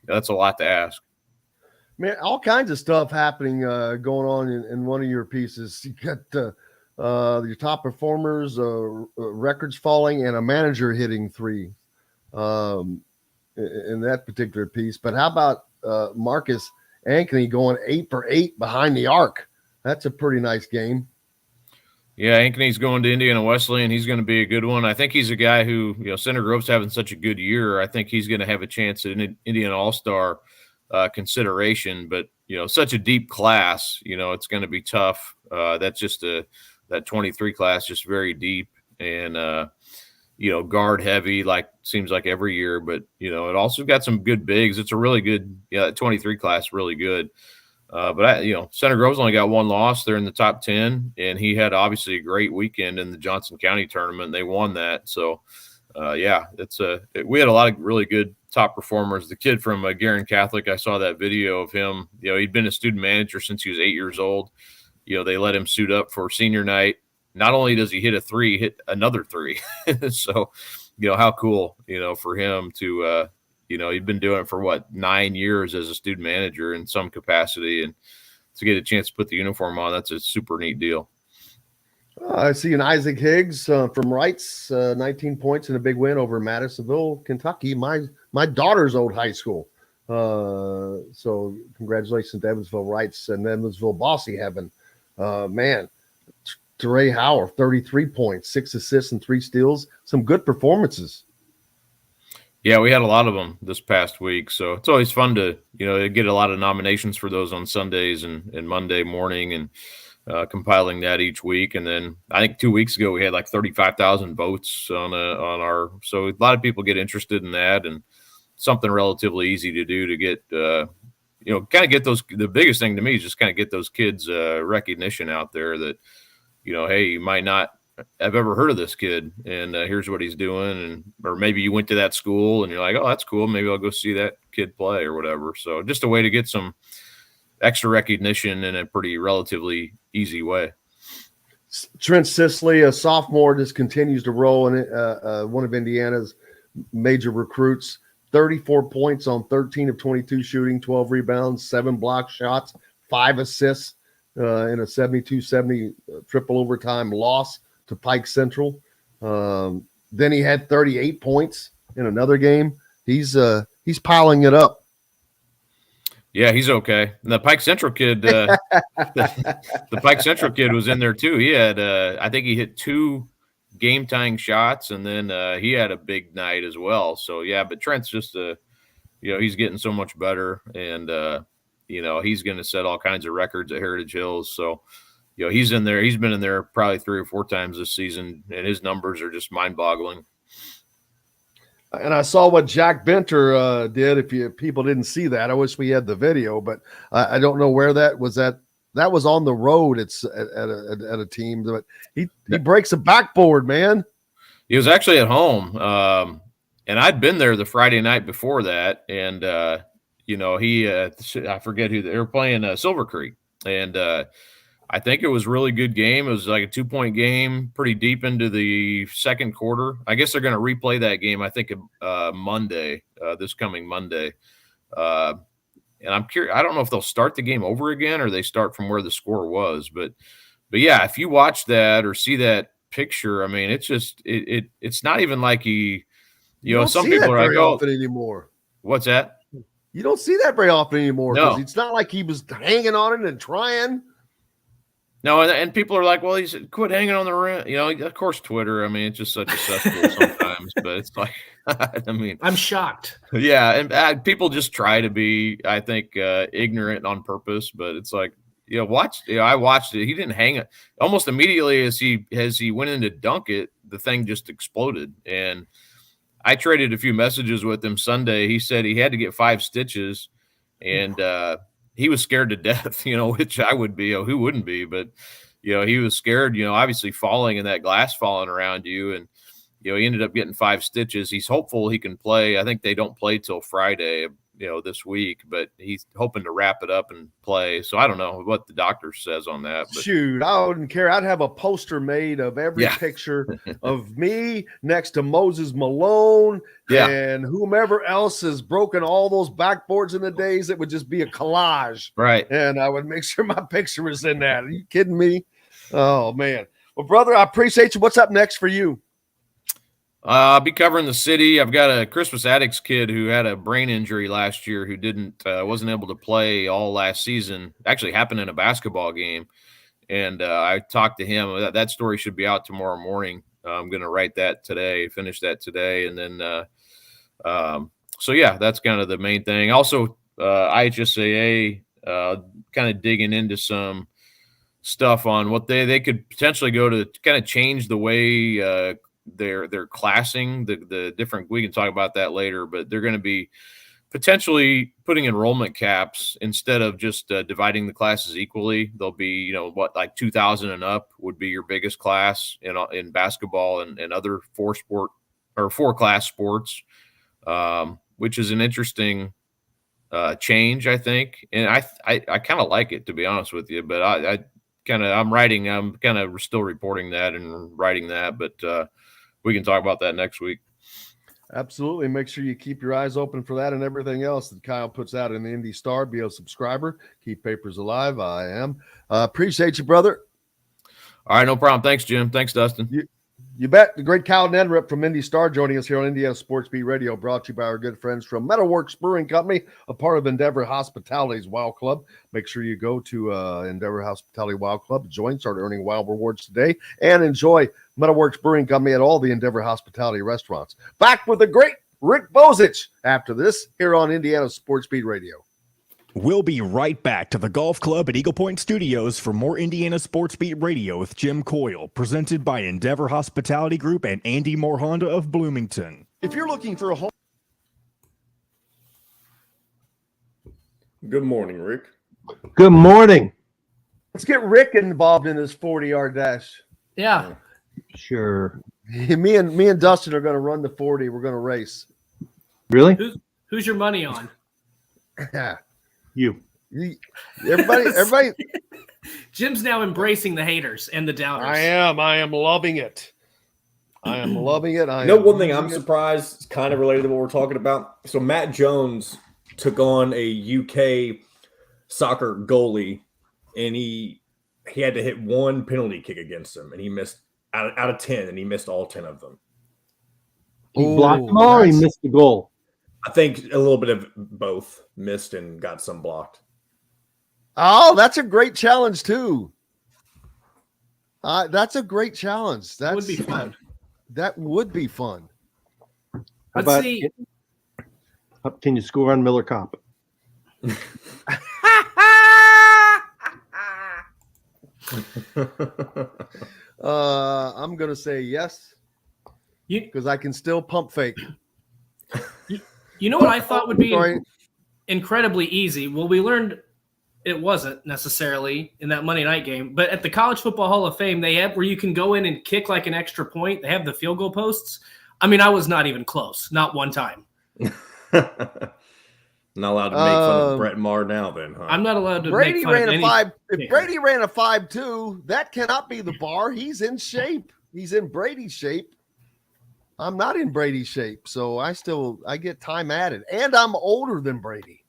that's a lot to ask. Man, all kinds of stuff happening going on in one of your pieces. You got your top performers, records falling, and a manager hitting 3 in that particular piece. But how about Marcus Anthony going 8 for 8 behind the arc? That's a pretty nice game. Yeah, Anthony's going to Indiana Wesleyan. He's going to be a good one. I think he's a guy who, Center Grove's having such a good year. I think he's going to have a chance at an Indiana All-Star consideration, but such a deep class, it's going to be tough. That's just that 23 class, just very deep and guard heavy, like seems like every year. But it also got some good bigs. It's a really good 23 class, really good. But Center Grove's only got 1 loss. They're in the top 10, and he had obviously a great weekend in the Johnson County tournament. They won that, so we had a lot of really good top performers. The kid from Guerin Catholic, I saw that video of him. He'd been a student manager since he was 8 years old. They let him suit up for senior night. Not only does he hit a 3, he hit another 3. So, how cool, for him to, he'd been doing it for 9 years as a student manager in some capacity, and to get a chance to put the uniform on, that's a super neat deal. I see an Isaac Higgs from Wrights, 19 points in a big win over Madisonville, Kentucky, my daughter's old high school. So congratulations to Evansville Wrights and Evansville Bossy Heaven. Teray Howard, 33 points, 6 assists and 3 steals. Some good performances. Yeah, we had a lot of them this past week. So it's always fun to, get a lot of nominations for those on Sundays and Monday morning, and compiling that each week. And then I think 2 weeks ago we had like 35,000 votes on our, so a lot of people get interested in that, and something relatively easy to do to get, kind of get those, the biggest thing to me is just kind of get those kids recognition out there that, hey, you might not have ever heard of this kid, and here's what he's doing. Or maybe you went to that school and you're like, oh, that's cool. Maybe I'll go see that kid play or whatever. So just a way to get some extra recognition in a pretty relatively easy way. Trent Sisley, a sophomore, just continues to roll in it. One of Indiana's major recruits, 34 points on 13 of 22 shooting, 12 rebounds, 7 block shots, 5 assists in a 72-70 triple overtime loss to Pike Central. Then he had 38 points in another game. He's piling it up. Yeah, he's okay. And the Pike Central kid, the Pike Central kid was in there too. He had, I think he hit 2 game-tying shots, and then he had a big night as well. So yeah, but Trent's just he's getting so much better, and he's going to set all kinds of records at Heritage Hills. So he's in there. He's been in there probably 3 or 4 times this season, and his numbers are just mind-boggling. And I saw what Jack Benter did. If people didn't see that, I wish we had the video, but I don't know where that was at. That was on the road. It's at a team, but he breaks a backboard, man. He was actually at home, and I'd been there the Friday night before that, and I forget who they were playing, Silver Creek, and I think it was a really good game. It was like a 2-point game, pretty deep into the second quarter. I guess they're going to replay that game, I think, Monday, this coming Monday. And I'm curious. I don't know if they'll start the game over again or they start from where the score was. But yeah, if you watch that or see that picture, I mean, it's just it's not even like he, some people are like, oh, anymore. What's that? You don't see that very often anymore. No, it's not like he was hanging on it and trying. No, and people are like, well, he's quit hanging on the rim. Of course, Twitter. I mean, it's just such a cesspool sometimes, but it's like, I mean, I'm shocked. Yeah, and people just try to be, I think, ignorant on purpose. But it's like, I watched it. He didn't hang it. Almost immediately as he went in to dunk it, the thing just exploded. And I traded a few messages with him Sunday. He said he had to get 5 stitches, and he was scared to death, which I would be. Who wouldn't be? But, he was scared, obviously falling and that glass falling around you. And, he ended up getting 5 stitches. He's hopeful he can play. I think they don't play till Friday, this week, but he's hoping to wrap it up and play. So I don't know what the doctor says on that. But. Shoot, I wouldn't care. I'd have a poster made of every picture of me next to Moses Malone and whomever else has broken all those backboards in the days. It would just be a collage. Right. And I would make sure my picture was in that. Are you kidding me? Oh, man. Well, brother, I appreciate you. What's up next for you? I'll be covering the city. I've got a Christmas Addicts kid who had a brain injury last year who wasn't able to play all last season. Actually happened in a basketball game. And I talked to him. That story should be out tomorrow morning. I'm going to write that today, finish that today. And then, that's kind of the main thing. Also, IHSAA kind of digging into some stuff on what they could potentially go to kind of change the way they're classing the different. We can talk about that later, but they're going to be potentially putting enrollment caps instead of just dividing the classes equally. They'll be, like 2,000 and up would be your biggest class in basketball and other four class sports, which is an interesting change, I think. And I kind of like it, to be honest with you, but I'm kind of still reporting that and writing that, but we can talk about that next week. Absolutely. Make sure you keep your eyes open for that and everything else that Kyle puts out in the Indy Star. Be a subscriber. Keep papers alive. I am. Appreciate you, brother. All right, no problem. Thanks, Jim. Thanks, Dustin. You bet. The great Kyle Neddenriep from Indy Star joining us here on Indiana Sports Beat Radio, brought to you by our good friends from Metalworks Brewing Company, a part of Endeavor Hospitality's Wow Club. Make sure you go to Endeavor Hospitality Wow Club, join, start earning Wow rewards today, and enjoy Metalworks Brewing Company at all the Endeavor Hospitality restaurants. Back with the great Rick Bozich after this here on Indiana Sports Beat Radio. We'll be right back to the Golf Club at Eagle Point Studios for more Indiana Sports Beat Radio with Jim Coyle, presented by Endeavor Hospitality Group and Andy Moore Honda of Bloomington. If you're looking for a home... Good morning, Rick. Good morning. Let's get Rick involved in this 40-yard dash. Yeah. Sure. Me and Dustin are going to run the 40. We're going to race. Really? Who's your money on? Yeah. You. Everybody. Jim's now embracing the haters and the doubters. I am loving it. I am loving it. One thing I'm surprised, it's kind of related to what we're talking about. So Matt Jones took on a UK soccer goalie, and he had to hit one penalty kick against him, and he missed out of 10, and he missed all 10 of them. He blocked them all, or he missed the goal? I think a little bit of both, missed and got some blocked. Oh, that's a great challenge too. That's a great challenge. That would be fun. That would be fun. Let's see. Can you score on Miller Cop? I'm gonna say yes, because I can still pump fake. You know what I thought would be incredibly easy? Well, we learned it wasn't necessarily in that Monday night game, but at the College Football Hall of Fame, they have where you can go in and kick like an extra point. They have the field goal posts. I mean, I was not even close, not one time. Not allowed to make fun of Brett Maher now, then, huh? I'm not allowed to. Brady make fun ran of a 5. If Brady ran a 5.2, that cannot be the bar. He's in shape. He's in Brady's shape. I'm not in Brady's shape, so I get time added, and I'm older than Brady.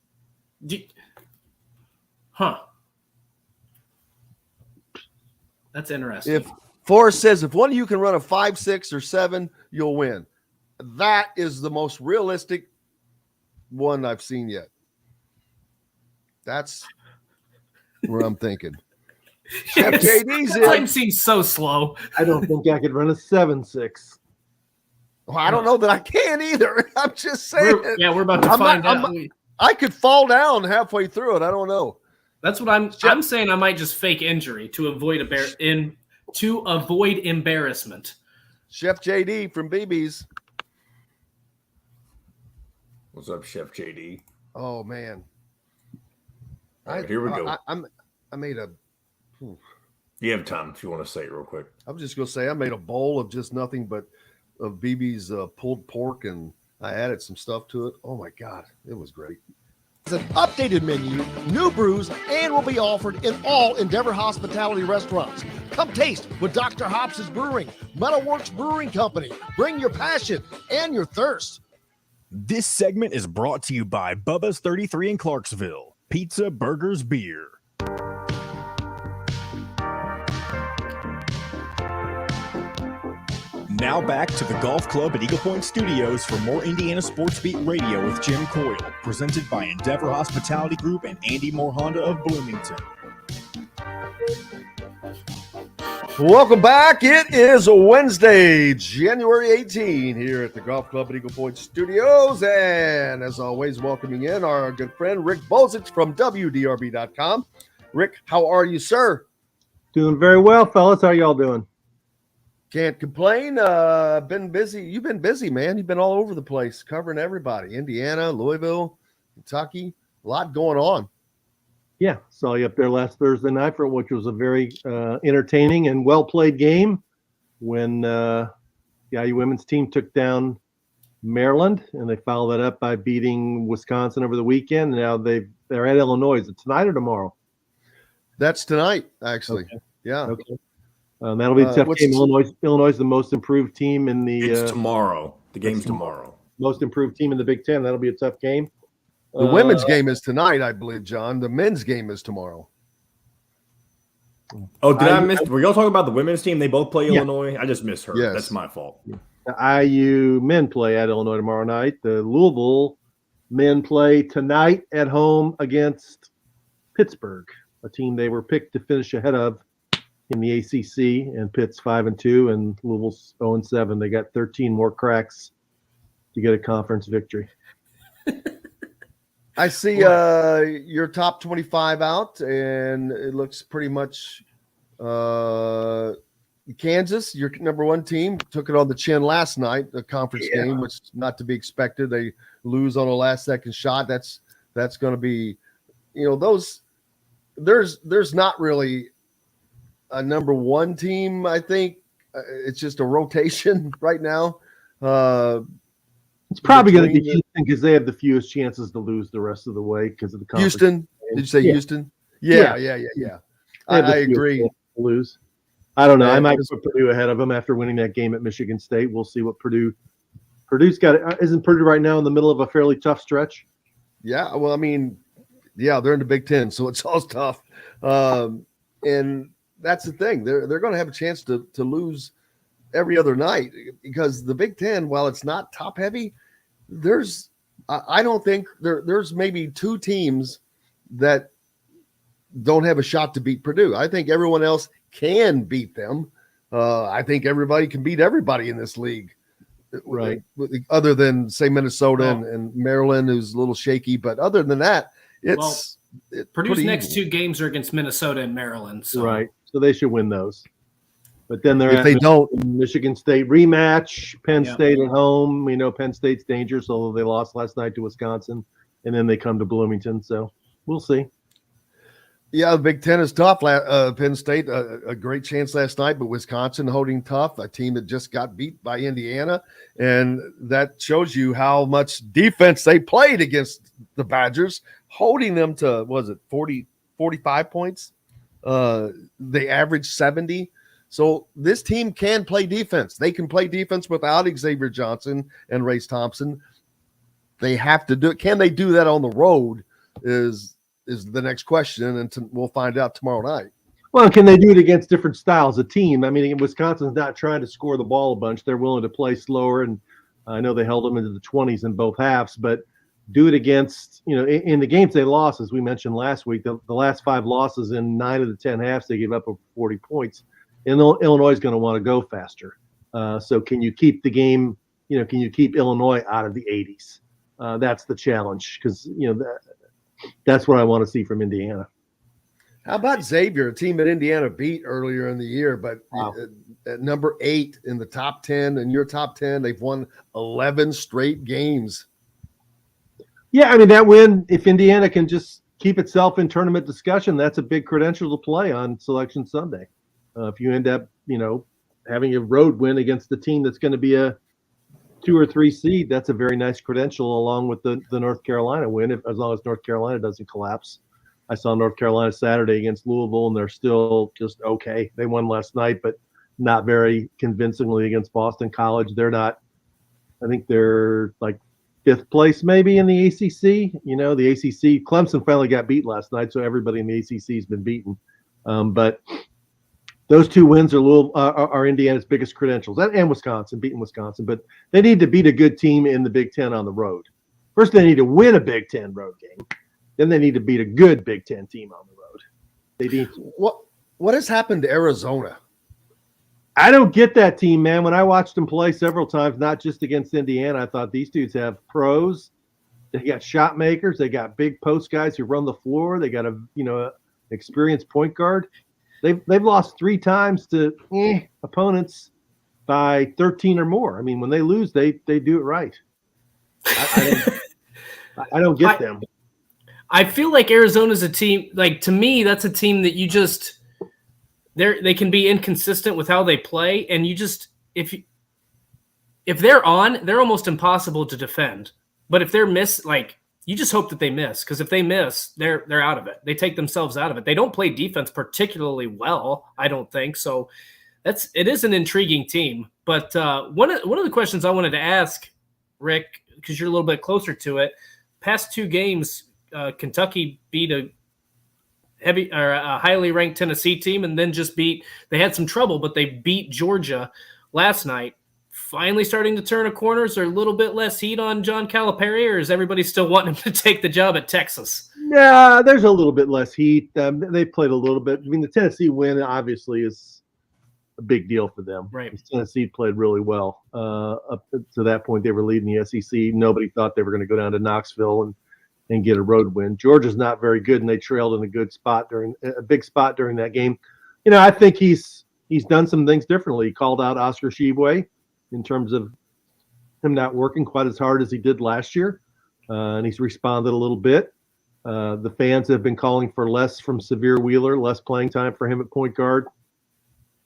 That's interesting. If Forrest says if one of you can run a 5, 6, or 7, you'll win. That is the most realistic one I've seen yet. That's where I'm thinking. Yes. JD's time seems so slow. I don't think I could run a 7.6. Well, I don't know that I can either. I'm just saying. We're about to find out. I could fall down halfway through it. I don't know. That's what I'm saying. I might just fake injury to avoid embarrassment. Chef JD from BB's. What's up, Chef JD? Oh man. Right, here we go. I made a. You have time if you want to say it real quick. I'm just gonna say I made a bowl of just nothing but of BB's pulled pork, and I added some stuff to it. Oh my god, it was great. an updated menu, new brews, and will be offered in all Endeavor Hospitality restaurants. Come taste what Dr. Hops is brewing. Metalworks Brewing Company. Bring your passion and your thirst. This segment is brought to you by Bubba's 33 in Clarksville. Pizza, burgers, beer. Now back to the Golf Club at Eagle Point Studios for more Indiana Sports Beat Radio with Jim Coyle, presented by Endeavor Hospitality Group and Andy Moore Honda of Bloomington. Welcome back. It is Wednesday, January 18 here at the Golf Club at Eagle Point Studios. And as always, welcoming in our good friend Rick Bozich from WDRB.com. Rick, how are you, sir? Doing very well, fellas. How y'all doing? Can't complain. Been busy. You've been busy, man. You've been all over the place covering everybody. Indiana, Louisville, Kentucky. A lot going on. Yeah, saw you up there last Thursday night for which was a very entertaining and well-played game when the IU women's team took down Maryland, and they followed that up by beating Wisconsin over the weekend. Now they're at Illinois. Is it tonight or tomorrow? That's tonight, actually. Okay. Yeah. Okay. That'll be a tough game. Illinois is the most improved team in the. It's tomorrow. The game's tomorrow. Most improved team in the Big Ten. That'll be a tough game. The women's game is tonight, I believe, John. The men's game is tomorrow. Oh, did I miss? Were y'all talking about the women's team? They both play Illinois. I just missed her. Yes. That's my fault. The IU men play at Illinois tomorrow night. The Louisville men play tonight at home against Pittsburgh, a team they were picked to finish ahead of in the ACC, and Pitt's 5-2 and Louisville's 0-7. They got 13 more cracks to get a conference victory. I see your top 25 out, and it looks pretty much Kansas, your number one team, took it on the chin last night, the conference game, which is not to be expected. They lose on a last-second shot. That's going to be, those. There's not really a number one team, I think. It's just a rotation right now. It's probably going to be Houston because they have the fewest chances to lose the rest of the way because of the conference. Houston? Did you say Houston? Yeah. I agree. Lose. I don't know. I might put Purdue ahead of them after winning that game at Michigan State. We'll see what Purdue's got. Isn't Purdue right now in the middle of a fairly tough stretch? Yeah. Well, I mean, they're in the Big Ten, so it's all tough. And that's the thing. They're going to have a chance to lose every other night because the Big Ten, while it's not top heavy, I don't think there's maybe two teams that don't have a shot to beat Purdue. I think everyone else can beat them. I think everybody can beat everybody in this league, right? Other than say Minnesota and Maryland, who's a little shaky, but other than that, it's Purdue's next two games are against Minnesota and Maryland, so. Right? So they should win those. But then if they don't, Michigan State rematch, Penn State at home. We know Penn State's dangerous, although they lost last night to Wisconsin, and then they come to Bloomington. So we'll see. Yeah, the Big Ten is tough. Penn State, a great chance last night, but Wisconsin holding tough, a team that just got beat by Indiana. And that shows you how much defense they played against the Badgers, holding them to, 45 points? They averaged 70. So this team can play defense. They can play defense without Xavier Johnson and Race Thompson. They have to do it. Can they do that on the road is the next question, and we'll find out tomorrow night. Well, can they do it against different styles of team? I mean, Wisconsin's not trying to score the ball a bunch. They're willing to play slower, and I know they held them into the 20s in both halves, but do it against, in the games they lost, as we mentioned last week, the last 5 losses in 9 of the 10 halves, they gave up over 40 points. And Illinois is going to want to go faster. So can you keep the game, can you keep Illinois out of the 80s? That's the challenge because, that's what I want to see from Indiana. How about Xavier, a team that Indiana beat earlier in the year, but at number 8 in the top 10, in your top 10, they've won 11 straight games. Yeah, I mean, that win, if Indiana can just keep itself in tournament discussion, that's a big credential to play on Selection Sunday. If you end up, having a road win against the team that's going to be a 2 or 3 seed, that's a very nice credential along with the North Carolina win, as long as North Carolina doesn't collapse. I saw North Carolina Saturday against Louisville, and they're still just okay. They won last night, but not very convincingly against Boston College. They're not – I think they're like 5th place maybe in the ACC. You know, the ACC – Clemson finally got beat last night, so everybody in the ACC has been beaten. But those 2 wins are Indiana's biggest credentials, and Wisconsin, beating Wisconsin. But they need to beat a good team in the Big Ten on the road. First, they need to win a Big Ten road game. Then they need to beat a good Big Ten team on the road. They need to. What has happened to Arizona? I don't get that team, man. When I watched them play several times, not just against Indiana, I thought these dudes have pros. They got shot makers. They got big post guys who run the floor. They got a experienced point guard. They've lost 3 times to opponents by 13 or more. I mean, when they lose, they do it right. I don't get them. I feel like Arizona's a team. Like, to me, that's a team that you just they can be inconsistent with how they play, and you just if they're on, they're almost impossible to defend. But if they're you just hope that they miss, because if they miss, they're out of it. They take themselves out of it. They don't play defense particularly well, I don't think. So it is an intriguing team. But one of the questions I wanted to ask, Rick, because you're a little bit closer to it, past 2 games, Kentucky beat a highly ranked Tennessee team, and then they had some trouble, but they beat Georgia last night. Finally starting to turn a corner. Is there a little bit less heat on John Calipari, or is everybody still wanting him to take the job at Texas? Yeah, there's a little bit less heat. They played a little bit. I mean, the Tennessee win obviously is a big deal for them. Right. Tennessee played really well. Up to that point, they were leading the SEC. Nobody thought they were going to go down to Knoxville and get a road win. Georgia's not very good, and they trailed in a big spot during that game. You know, I think he's done some things differently. He called out Oscar Tshiebwe in terms of him not working quite as hard as he did last year, and he's responded a little bit. The fans have been calling for less from Severe Wheeler, less playing time for him at point guard.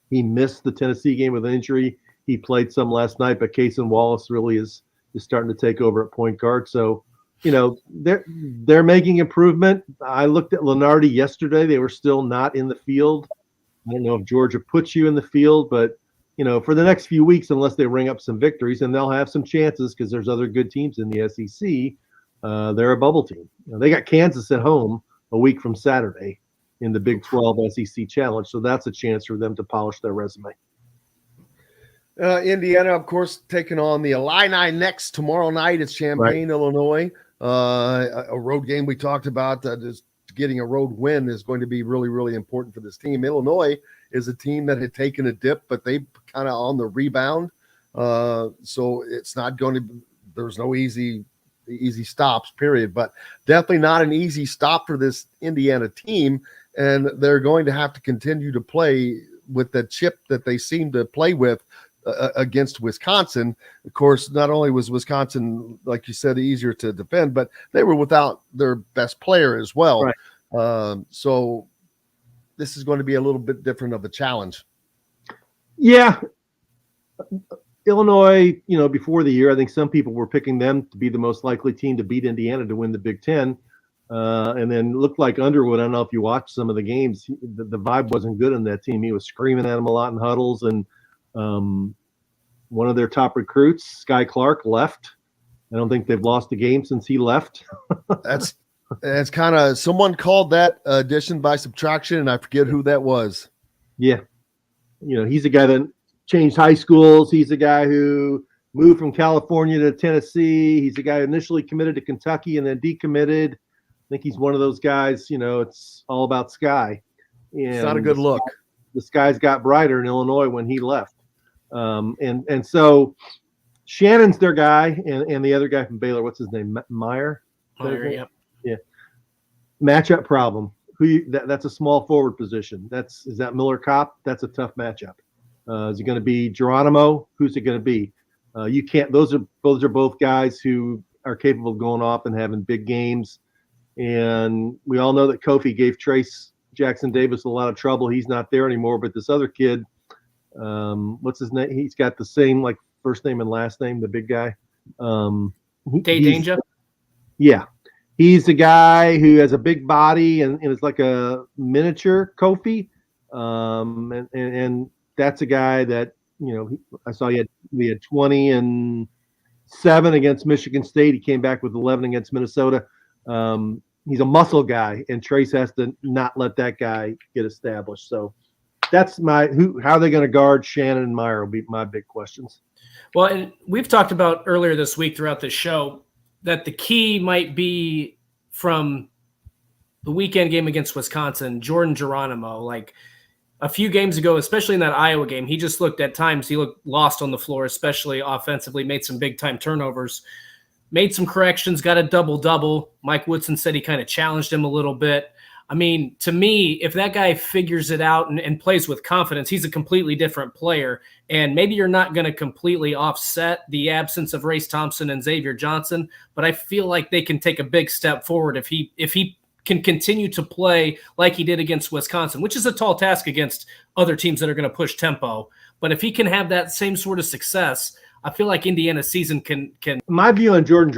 He missed the Tennessee game with an injury. He played some last night, but Cason Wallace really is starting to take over at point guard. So, you know, they're making improvement. I looked at Lenardi yesterday. They were still not in the field. I don't know if Georgia puts you in the field, but you know, for the next few weeks, unless they ring up some victories, and they'll have some chances because there's other good teams in the SEC, they're a bubble team. You know, they got Kansas at home a week from Saturday in the Big 12 SEC Challenge, so that's a chance for them to polish their resume. Indiana, of course, taking on the Illini next tomorrow night. It's Champaign, Illinois. A road game we talked about. Just getting a road win is going to be really, really important for this team. Illinois is a team that had taken a dip, but they kind of on the rebound. So it's not going to – there's no easy stops, period. But definitely not an easy stop for this Indiana team, and they're going to have to continue to play with the chip that they seem to play with against Wisconsin. Of course, not only was Wisconsin, like you said, easier to defend, but they were without their best player as well. Right. So this is going to be a little bit different of a challenge. Yeah. Illinois, you know, before the year, I think some people were picking them to be the most likely team to beat Indiana to win the Big Ten. And then looked like Underwood. I don't know if you watched some of the games. The vibe wasn't good in that team. He was screaming at them a lot in huddles. And one of their top recruits, Sky Clark, left. I don't think they've lost a game since he left. That's kind of, someone called that addition by subtraction, and I forget who that was. Yeah. You know, he's a guy that changed high schools. He's a guy who moved from California to Tennessee. He's a guy who initially committed to Kentucky and then decommitted. I think he's one of those guys, you know, it's all about Sky. And it's not a good look. The skies got brighter in Illinois when he left. And so Shannon's their guy, and the other guy from Baylor, what's his name? Meyer, yep. Yeah. Matchup problem. That's a small forward position. Is that Miller Kopp? That's a tough matchup. Is it going to be Geronimo? Who's it going to be? You can't. Those are both guys who are capable of going off and having big games. And we all know that Kofi gave Trace Jackson Davis a lot of trouble. He's not there anymore. But this other kid, what's his name? He's got the same like first name and last name, the big guy. Day Danger? Yeah. He's the guy who has a big body and is like a miniature Kofi. And that's a guy that, I saw he had 20 and 7 against Michigan State. He came back with 11 against Minnesota. He's a muscle guy, and Trace has to not let that guy get established. So that's how are they going to guard Shannon and Meyer will be my big questions. Well, and we've talked about earlier this week throughout the show that the key might be from the weekend game against Wisconsin, Jordan Geronimo. Like a few games ago, especially in that Iowa game, he looked lost on the floor, especially offensively, made some big-time turnovers, made some corrections, got a double-double. Mike Woodson said he kind of challenged him a little bit. I mean, to me, if that guy figures it out and plays with confidence, he's a completely different player. And maybe you're not going to completely offset the absence of Race Thompson and Xavier Johnson, but I feel like they can take a big step forward if he can continue to play like he did against Wisconsin, which is a tall task against other teams that are going to push tempo. But if he can have that same sort of success, I feel like Indiana's season can. My view on Jordan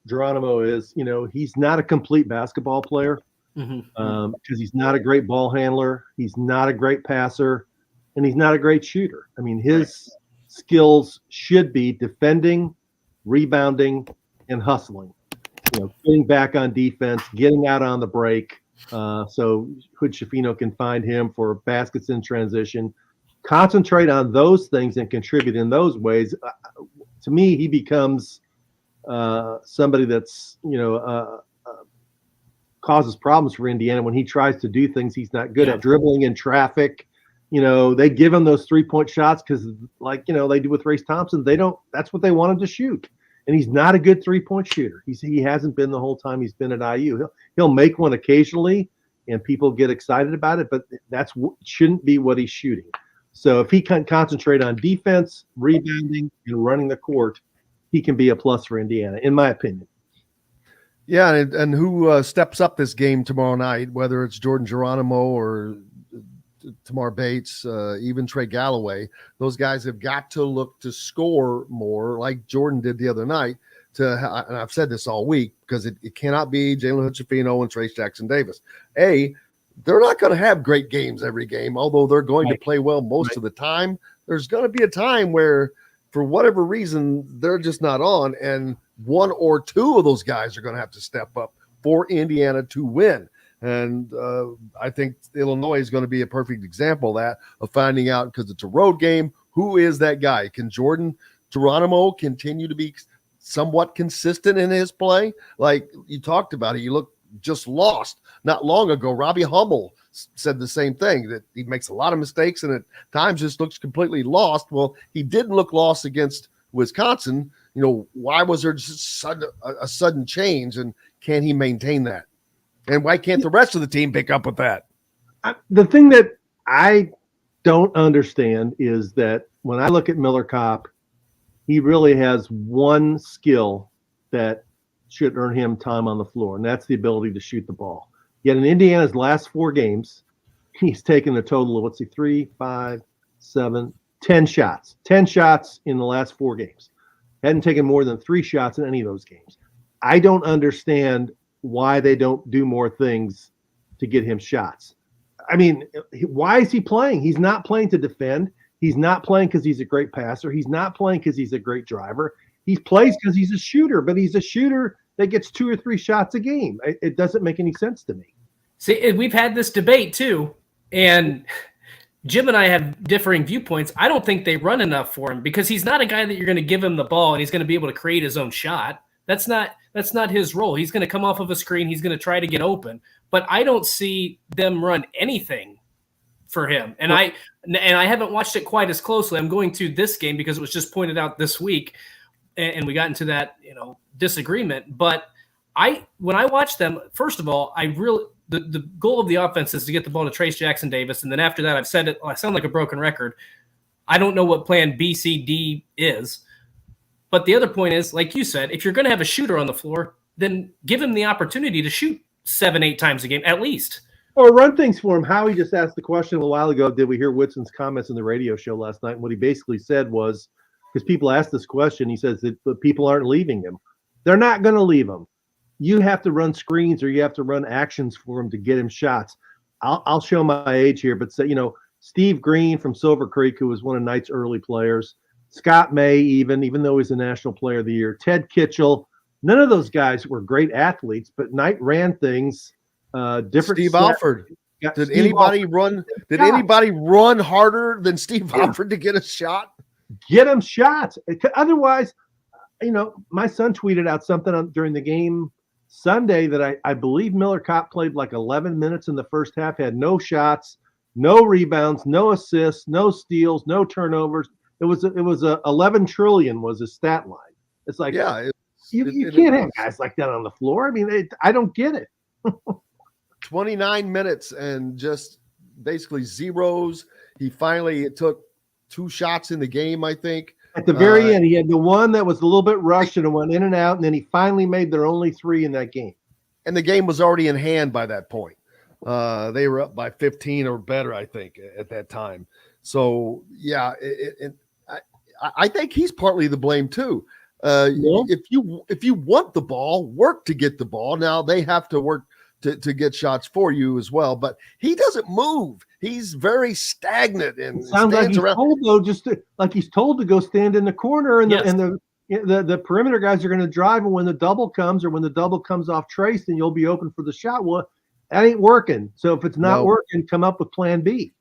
Geronimo is, he's not a complete basketball player. Because he's not a great ball handler, he's not a great passer, and he's not a great shooter. I mean, his skills should be defending, rebounding, and hustling. Getting back on defense, getting out on the break, so Hood Schifino can find him for baskets in transition. Concentrate on those things and contribute in those ways. To me, he becomes somebody that's causes problems for Indiana when he tries to do things he's not good at, dribbling in traffic. They give him those 3-point shots because, they do with Race Thompson, that's what they want him to shoot. And he's not a good 3-point shooter. He hasn't been the whole time he's been at IU. He'll make one occasionally, and people get excited about it, but shouldn't be what he's shooting. So if he can concentrate on defense, rebounding, and running the court, he can be a plus for Indiana, in my opinion. Yeah, and who steps up this game tomorrow night, whether it's Jordan Geronimo or Tamar Bates, even Trey Galloway, those guys have got to look to score more like Jordan did the other night. And I've said this all week because it cannot be Jalen Hood-Schifino and Trace Jackson-Davis. They're not going to have great games every game, although they're going to play well most of the time. There's going to be a time where, for whatever reason, they're just not on, and one or two of those guys are going to have to step up for Indiana to win. And I think Illinois is going to be a perfect example of finding out, because it's a road game, who is that guy? Can Jordan Geronimo continue to be somewhat consistent in his play? Like you talked about it, you look just lost not long ago. Robbie Hummel said the same thing, that he makes a lot of mistakes and at times just looks completely lost. Well, he didn't look lost against Wisconsin. Why was there just a sudden change, and can he maintain that? And why can't the rest of the team pick up with that? The thing that I don't understand is that when I look at Miller Kopp, he really has one skill that should earn him time on the floor, and that's the ability to shoot the ball. Yet in Indiana's last 4 games, he's taken a total of, 3, 5, 7, 10 shots. 10 shots in the last 4 games. Hadn't taken more than 3 shots in any of those games. I don't understand why they don't do more things to get him shots. I mean, why is he playing? He's not playing to defend. He's not playing because he's a great passer. He's not playing because he's a great driver. He plays because he's a shooter, but he's a shooter that gets 2 or 3 shots a game. It doesn't make any sense to me. See, we've had this debate too, and Jim and I have differing viewpoints. I don't think they run enough for him, because he's not a guy that you're going to give him the ball and he's going to be able to create his own shot. That's not his role. He's going to come off of a screen. He's going to try to get open, but I don't see them run anything for him. And I haven't watched it quite as closely. I'm going to this game because it was just pointed out this week, and we got into that, disagreement. But when I watch them, first of all, the goal of the offense is to get the ball to Trace Jackson-Davis. And then after that, I've said it, I sound like a broken record. I don't know what plan B, C, D is. But the other point is, like you said, if you're going to have a shooter on the floor, then give him the opportunity to shoot 7-8 times a game, at least. Or run things for him. Howie just asked the question a while ago, did we hear Woodson's comments in the radio show last night? And what he basically said was, because people ask this question. He says that the people aren't leaving him. They're not going to leave him. You have to run screens or you have to run actions for him to get him shots. I'll show my age here, but say, Steve Green from Silver Creek, who was one of Knight's early players, Scott May, even though he's a National Player of the Year, Ted Kitchell. None of those guys were great athletes, but Knight ran things different. Steve Alford. Did anybody run harder than Steve Alford to get a shot? Get him shots. Otherwise, my son tweeted out something during the game Sunday that I believe Miller Kopp played like 11 minutes in the first half, had no shots, no rebounds, no assists, no steals, no turnovers. It was 11 trillion was his stat line. It's like, you can't have guys like that on the floor. I mean, I don't get it. 29 minutes and just basically zeros. He finally took 2 shots in the game, I think. At the very end, he had the one that was a little bit rushed and it went in and out, and then he finally made their only 3 in that game. And the game was already in hand by that point. They were up by 15 or better, I think, at that time. So, yeah, I think he's partly to blame too. If you want the ball, work to get the ball. Now they have to work to get shots for you as well, but he doesn't move. He's very stagnant and sounds like he's told though, like he's told to go stand in the corner, and the perimeter guys are going to drive, and when the double comes off Trace, then you'll be open for the shot. Well, that ain't working. So if it's not working, come up with plan B.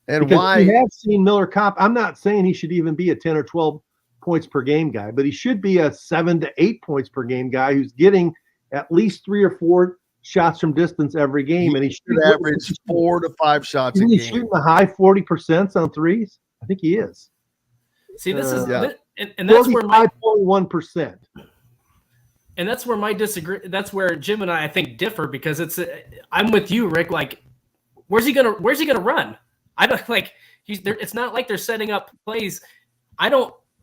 And because why we have seen Miller Kopp. I'm not saying he should even be a 10 or 12 points per game guy, but he should be a 7 to 8 points per game guy who's getting at least 3 or 4 shots from distance every game, and he should average 4 to 5 shots a game. He's shooting the high 40% on threes. I think he is. See, this is and that's where my 5.1%. And that's where my disagree. That's where Jim and I think differ, because I'm with you, Rick. Like, where's he gonna run? I don't like. It's not like they're setting up plays.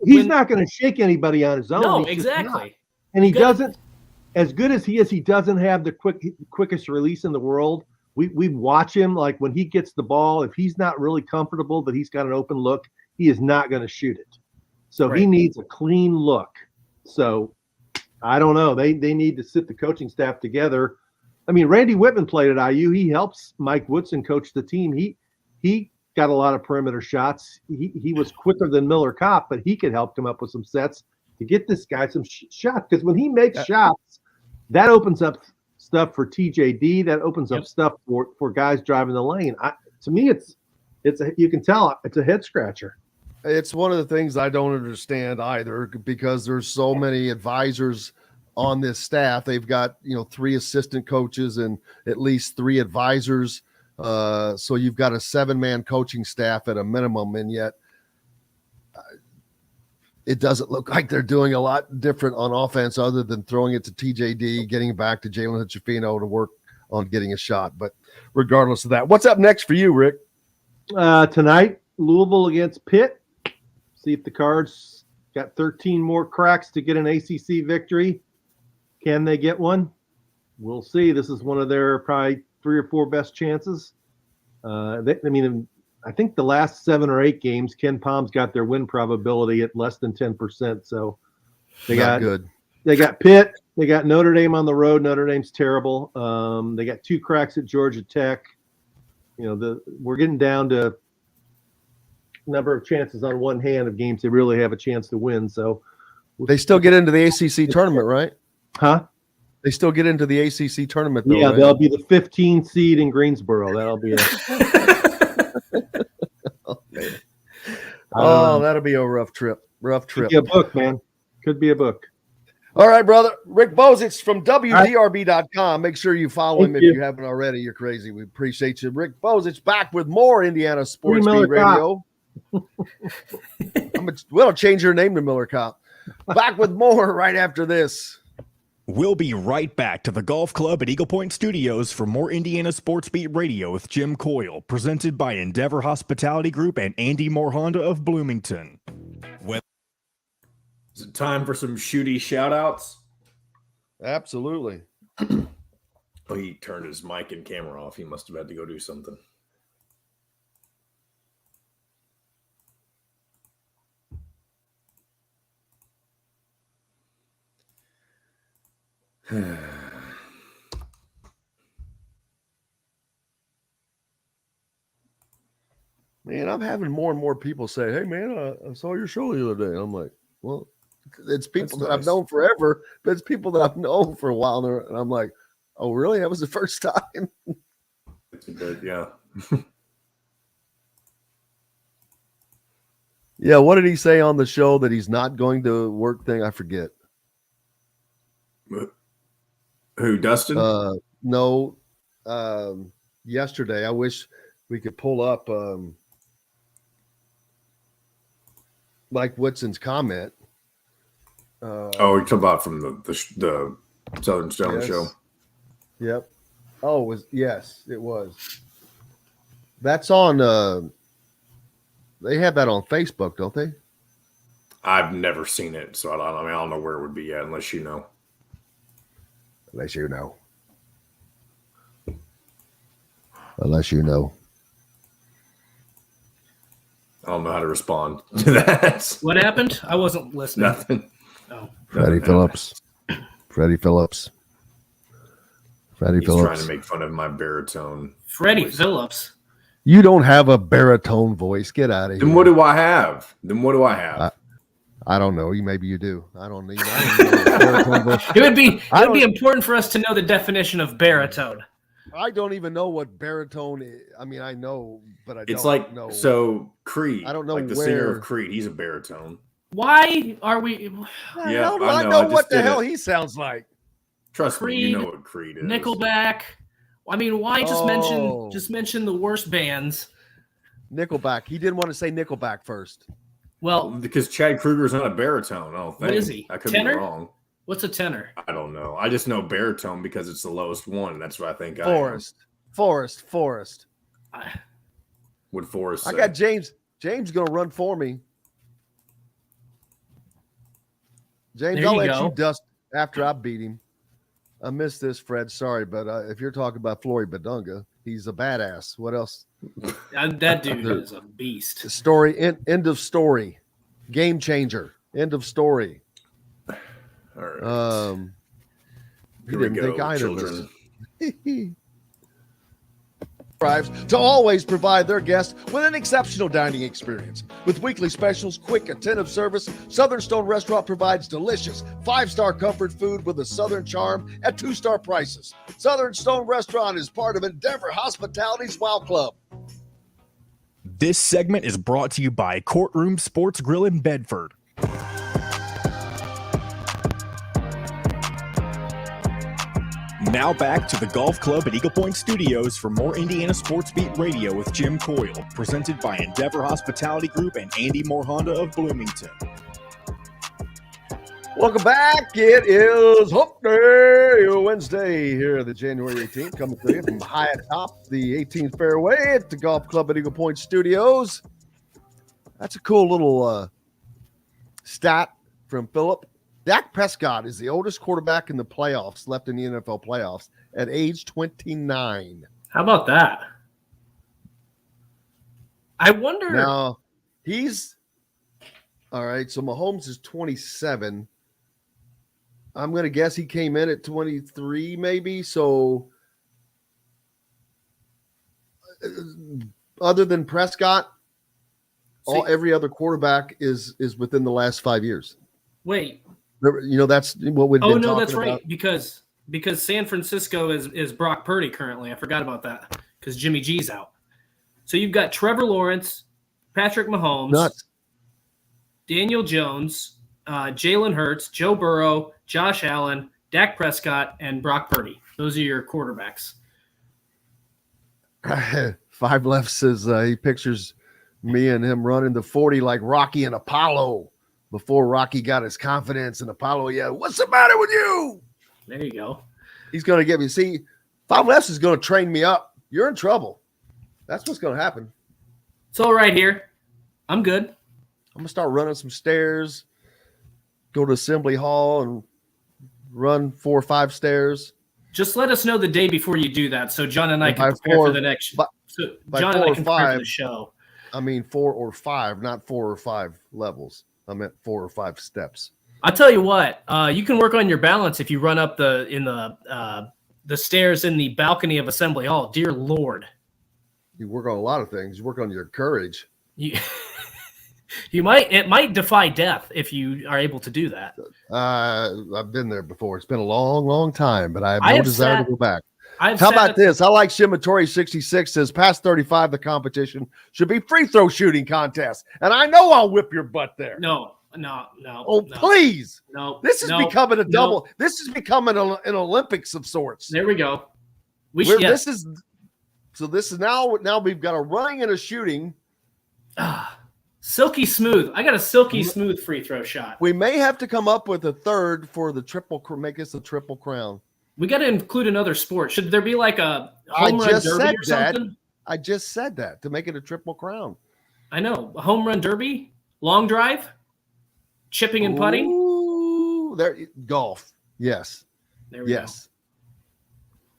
He's not going to shake anybody on his own. No, exactly. And he doesn't. As good as he is, he doesn't have the quickest release in the world. We watch him, like when he gets the ball, if he's not really comfortable that he's got an open look, he is not going to shoot it. So he needs a clean look. So I don't know. They need to sit the coaching staff together. I mean, Randy Whitman played at IU. He helps Mike Woodson coach the team. He got a lot of perimeter shots. He was quicker than Miller Kopp, but he could help come up with some sets to get this guy some shots. Because when he makes shots, that opens up stuff for TJD. That opens up stuff for guys driving the lane. To me, you can tell it's a head scratcher. It's one of the things I don't understand either, because there's so many advisors on this staff. They've got 3 assistant coaches and at least 3 advisors. So you've got a 7-man coaching staff at a minimum, and yet it doesn't look like they're doing a lot different on offense other than throwing it to TJD, getting it back to Jalen Hutchefino to work on getting a shot. But regardless of that, what's up next for you, Rick? Tonight, Louisville against Pitt. See if the Cards got 13 more cracks to get an ACC victory. Can they get one? We'll see. This is one of their probably 3 or 4 best chances. I think the last 7 or 8 games, Ken Palm's got their win probability at less than 10%. So they got Pitt. They got Notre Dame on the road. Notre Dame's terrible. They got 2 cracks at Georgia Tech. We're getting down to number of chances on one hand of games they really have a chance to win. So they still get into the ACC tournament, right? Huh? They still get into the ACC tournament, though. Yeah, right? they'll be the 15 seed in Greensboro. That'll be it. That'll be a rough trip. Could be a book, man. Could be a book. All right, brother. Rick Bozich from WDRB.com. Make sure you follow him if you haven't already. You're crazy. We appreciate you. Rick Bozich back with more Indiana Sports Beat Radio. We'll change your name to Miller Kopp. Back with more right after this. We'll be right back to the Golf Club at Eagle Point Studios for more Indiana Sports Beat Radio with Jim Coyle, presented by Endeavor Hospitality Group and Andy Moore Honda of Bloomington. Is it time for some Schutte shout-outs? Absolutely. Oh, he turned his mic and camera off. He must have had to go do something. Man, I'm having more and more people say, "Hey, man, I saw your show the other day." I'm like, "Well, it's people that I've known forever, but it's people that I've known for a while." And I'm like, "Oh, really? That was the first time?" Yeah. Yeah. What did he say on the show that he's not going to work thing? I forget. Who, Dustin? No. Yesterday, I wish we could pull up Mike Woodson's comment. You're talking about from the Southern Stone show. Yep. Oh, it was. That's on. They have that on Facebook, don't they? I've never seen it, so I don't know where it would be at unless you know. Unless you know. Unless you know. I don't know how to respond to that. What happened? I wasn't listening. Nothing. Oh. Freddie Phillips. He's trying to make fun of my baritone. Freddie voice. Phillips. You don't have a baritone voice. Get out of here. Then what do I have? I don't know. Maybe you do. I don't know. Baritone voice. It would be important for us to know the definition of baritone. I don't even know what baritone is. I mean, I know, but It's like know. So Creed. I don't know like the singer of Creed. He's a baritone. Why are we? Yeah, how do I know what the hell he sounds like? Trust Creed, me, you know what Creed is. Nickelback. I mean, why just mention the worst bands? Nickelback. He didn't want to say Nickelback first. Well, because Chad Kruger's not a baritone. I don't think. What is he? I could Tenor? be wrong. What's a tenor? I don't know. I just know baritone because it's the lowest one. That's what I think. Forrest. What Forrest? I got James. James going to run for me. James, I'll let you dust after I beat him. I missed this, Fred. Sorry, but if you're talking about Floyd Badunga, he's a badass. What else? That dude is a beast. Story. End of story. Game changer. End of story. All right. He didn't think either of us. To always provide their guests with an exceptional dining experience. With weekly specials, quick, attentive service, Southern Stone Restaurant provides delicious 5-star comfort food with a Southern charm at 2-star prices. Southern Stone Restaurant is part of Endeavor Hospitality's Wow Club. This segment is brought to you by Courtroom Sports Grill in Bedford. Now back to the Golf Club at Eagle Point Studios for more Indiana Sports Beat Radio with Jim Coyle, presented by Endeavor Hospitality Group and Andy Moore Honda of Bloomington. Welcome back. It is Hump Day, Wednesday here, the January 18th, coming to you from high atop the 18th fairway at the Golf Club at Eagle Point Studios. That's a cool little stat from Philip. Dak Prescott is the oldest quarterback in the playoffs, left in the NFL playoffs, at age 29. How about that? I wonder. Now, he's all right. So Mahomes is 27. I'm going to guess he came in at 23, maybe. So, other than Prescott, every other quarterback is within the last 5 years. Wait. That's what we've been talking that's right. about. Because San Francisco is Brock Purdy currently. I forgot about that because Jimmy G's out. So you've got Trevor Lawrence, Patrick Mahomes, Daniel Jones, Jalen Hurts, Joe Burrow, Josh Allen, Dak Prescott, and Brock Purdy. Those are your quarterbacks. Five Left says he pictures me and him running the 40 like Rocky and Apollo. Before Rocky got his confidence and Apollo, what's the matter with you? There you go. He's going to get me. See, Five Lefts is going to train me up. You're in trouble. That's what's going to happen. It's all right here. I'm good. I'm going to start running some stairs, go to Assembly Hall and run 4 or 5 stairs. Just let us know the day before you do that so John and I can prepare for the next show. John and I can prepare for the show. I mean 4 or 5, not 4 or 5 levels. I meant 4 or 5 steps. I'll tell you what, you can work on your balance if you run up the stairs in the balcony of Assembly Hall. Dear Lord. You work on a lot of things. You work on your courage. It might defy death if you are able to do that. I've been there before. It's been a long, long time, but I have no desire to go back. How about this? I like Shimitori 66 says past 35, the competition should be free throw shooting contest. And I know I'll whip your butt there. No. Oh, please. No. This is becoming a double. No. This is becoming an Olympics of sorts. There we go. This is now we've got a running and a shooting. Silky smooth. I got a silky smooth free throw shot. We may have to come up with a third for the make us a triple crown. We got to include another sport. Should there be like a home run derby or something? I just said that to make it a triple crown. I know. A home run derby, long drive, chipping and putting. Ooh, golf. Yes. There we go.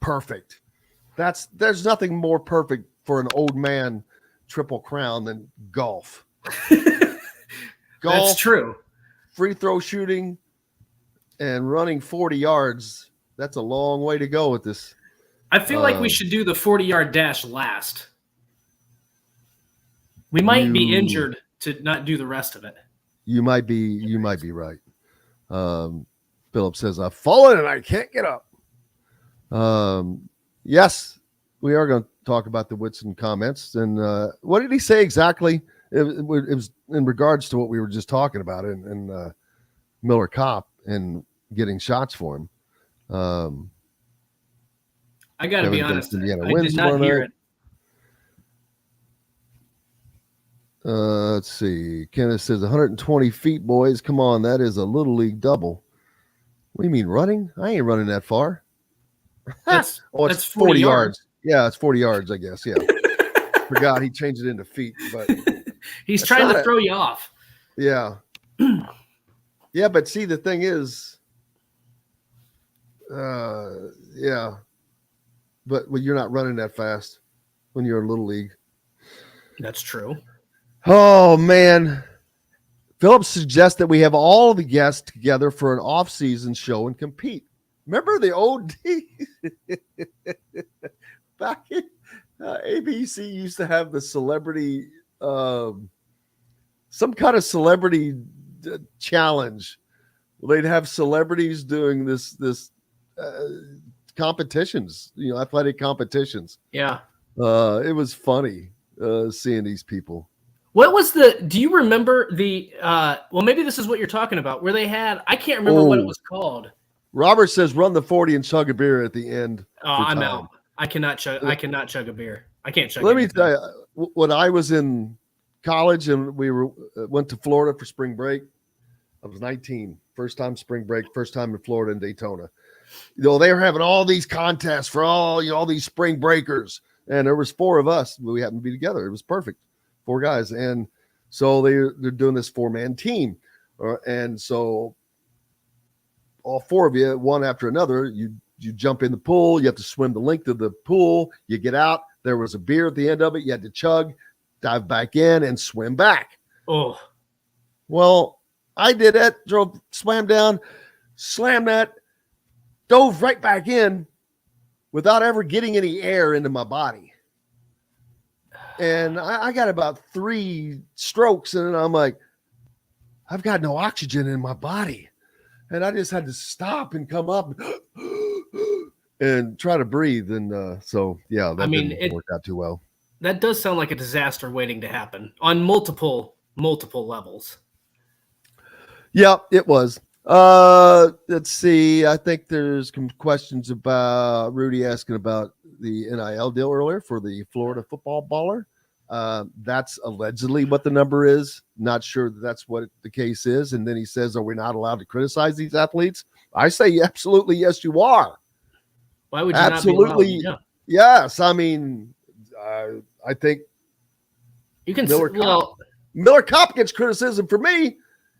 Perfect. There's nothing more perfect for an old man triple crown than golf. That's true. Free throw shooting and running 40 yards. That's a long way to go with this. I feel like we should do the 40-yard dash last. We might be injured to not do the rest of it. You might be right. Philip says, I've fallen and I can't get up. Yes, we are going to talk about the Whitson comments. And what did he say exactly? It was in regards to what we were just talking about in Miller Kopp and getting shots for him. I got to be honest. I did not hear it. Let's see. Kenneth says 120 feet, boys. Come on, that is a little league double. What do you mean running? I ain't running that far. That's 40 yards. Yeah, it's 40 yards, I guess. Yeah. Forgot he changed it into feet, but he's trying to throw you off. Yeah. Yeah, but see, the thing is, yeah. But you're not running that fast when you're in Little League. That's true. Oh, man. Phillips suggests that we have all of the guests together for an off-season show and compete. Remember the old back in ABC used to have the celebrity, some kind of celebrity challenge. They'd have celebrities doing this competitions, athletic competitions. Yeah. It was funny seeing these people. What was do you remember well, maybe this is what you're talking about, where they had, I can't remember what it was called. Robert says run the 40 and chug a beer at the end. Oh, I'm out. I cannot chug a beer. I can't chug. Let me tell you, when I was in college and we went to Florida for spring break, I was 19. First time spring break, first time in Florida in Daytona. They were having all these contests for all these spring breakers. And there was 4 of us. We happened to be together. It was perfect. 4 guys. And so they're doing this 4-man team. And so all 4 of you, one after another, you jump in the pool. You have to swim the length of the pool. You get out. There was a beer at the end of it. You had to chug, dive back in, and swim back. Oh. Well, I did it. Swam down, slammed that, dove right back in without ever getting any air into my body. And I got about 3 strokes, and I'm like, I've got no oxygen in my body. And I just had to stop and come up and try to breathe. And so, yeah, that didn't work out too well. That does sound like a disaster waiting to happen on multiple levels. Yeah, it was. Let's see. I think there's some questions about Rudy asking about the NIL deal earlier for the Florida football baller. That's allegedly what the number is. Not sure that's what the case is. And then he says, are we not allowed to criticize these athletes? I say absolutely yes, you are. Why would you absolutely not be allowed? Yes. I mean, I think you can Miller Kopp gets criticism for me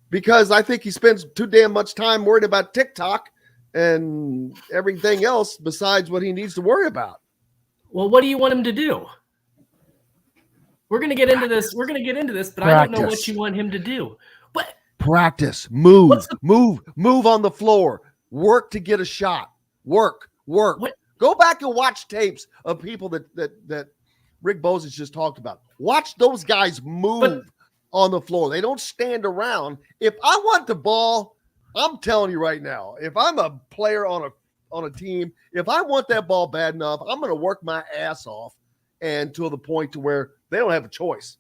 because I think he spends too damn much time worried about TikTok and everything else besides what he needs to worry about. Well, what do you want him to do? We're going to get into this. But practice. I don't know what you want him to do. But practice, move on the floor, work to get a shot, work. What? Go back and watch tapes of people that Rick Bozich just talked about. Watch those guys move on the floor. They don't stand around. If I want the ball, I'm telling you right now, if I'm a player on a team, if I want that ball bad enough, I'm going to work my ass off and to the point to where they don't have a choice.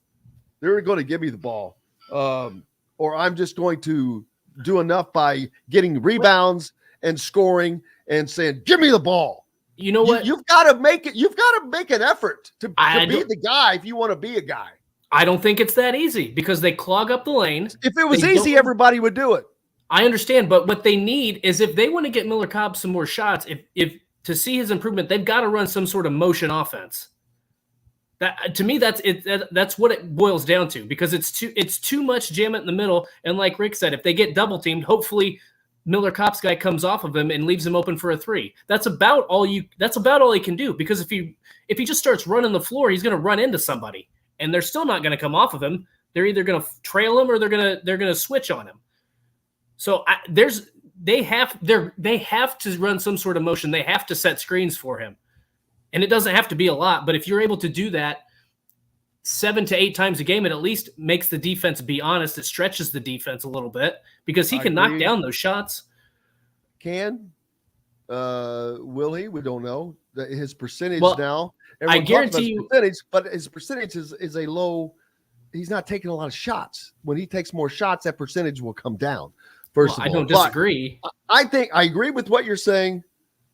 They're going to give me the ball. Or I'm just going to do enough by getting rebounds and scoring and saying, give me the ball. You know what? You've got to make it. You've got to make an effort to be the guy if you want to be a guy. I don't think it's that easy because they clog up the lane. If it was easy, everybody would do it. I understand, but what they need is if they want to get Miller Kopp some more shots, if to see his improvement, they've got to run some sort of motion offense. That to me, that's it. That's what it boils down to because it's too much jam it in the middle. And like Rick said, if they get double teamed, hopefully Miller Kopp's guy comes off of him and leaves him open for a three. That's about all he can do because if he just starts running the floor, he's going to run into somebody, and they're still not going to come off of him. They're either going to trail him or they're going to switch on him. So they have to run some sort of motion. They have to set screens for him. And it doesn't have to be a lot, but if you're able to do that 7 to 8 times a game, it at least makes the defense be honest. It stretches the defense a little bit because he can knock down those shots. Will he? We don't know. His percentage now. I guarantee you. But his percentage is a low. He's not taking a lot of shots. When he takes more shots, that percentage will come down. First of all, I don't disagree. I think I agree with what you're saying.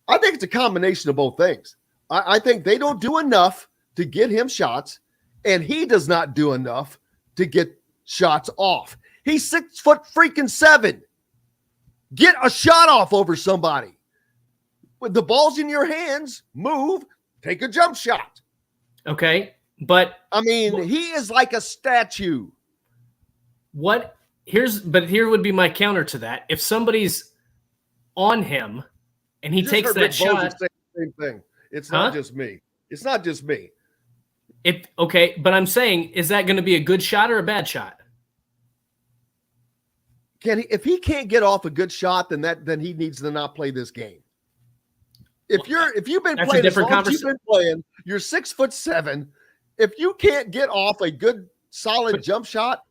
I think it's a combination of both things. I think they don't do enough to get him shots, and he does not do enough to get shots off. He's 6'7". Get a shot off over somebody. With the ball's in your hands, move, take a jump shot. Okay, but I mean, he is like a statue. Here would be my counter to that. If somebody's on him and he takes that shot, same thing. It's not just me. It's not just me. But I'm saying, is that going to be a good shot or a bad shot? If he can't get off a good shot, then he needs to not play this game. If you've been playing as long as you've been playing, you're 6'7". If you can't get off a good solid jump shot,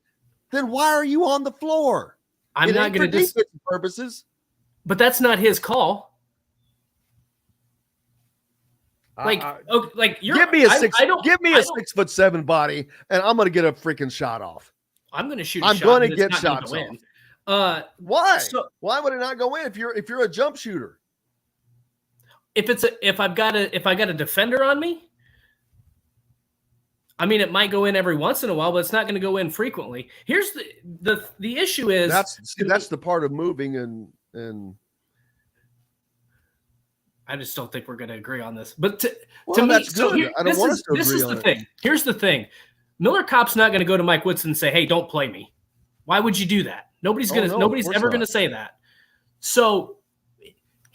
then why are you on the floor? I'm not going to defensive purposes. But that's not his call. Give me a 6'7" body, and I'm going to get a freaking shot off. I'm going to shoot. I'm going to get shots off. Why? Why would it not go in if you're a jump shooter? If I've got a defender on me, I mean, it might go in every once in a while, but it's not going to go in frequently. Here's the issue is that's the part of moving and. I just don't think we're going to agree on this. But to me, that's good. So I don't want us to agree on it. This is the thing. Here's the thing. Miller Kopp's not going to go to Mike Woodson and say, "Hey, don't play me." Why would you do that? Nobody's ever going to say that. So,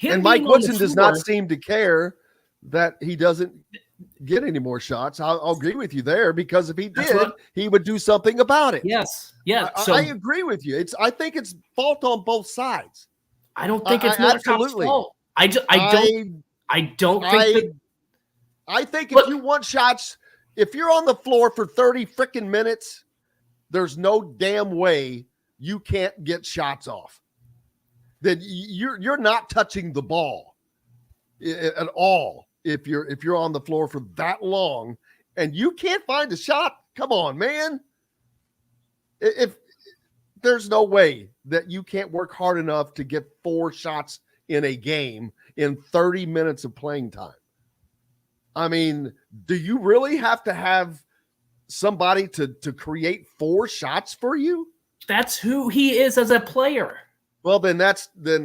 Mike Woodson does not seem to care that he doesn't get any more shots. I'll agree with you there because if he did, he would do something about it. Yes. Yeah. I agree with you. I think it's fault on both sides. I don't think it's Miller Kopp's fault. I think if you want shots, if you're on the floor for 30 freaking minutes, there's no damn way you can't get shots off. Then you're not touching the ball at all. If you're on the floor for that long and you can't find a shot, come on, man. If there's no way that you can't work hard enough to get 4 shots in a game in 30 minutes of playing time. I mean, do you really have to have somebody to create 4 shots for you? That's who he is as a player. Well, then that is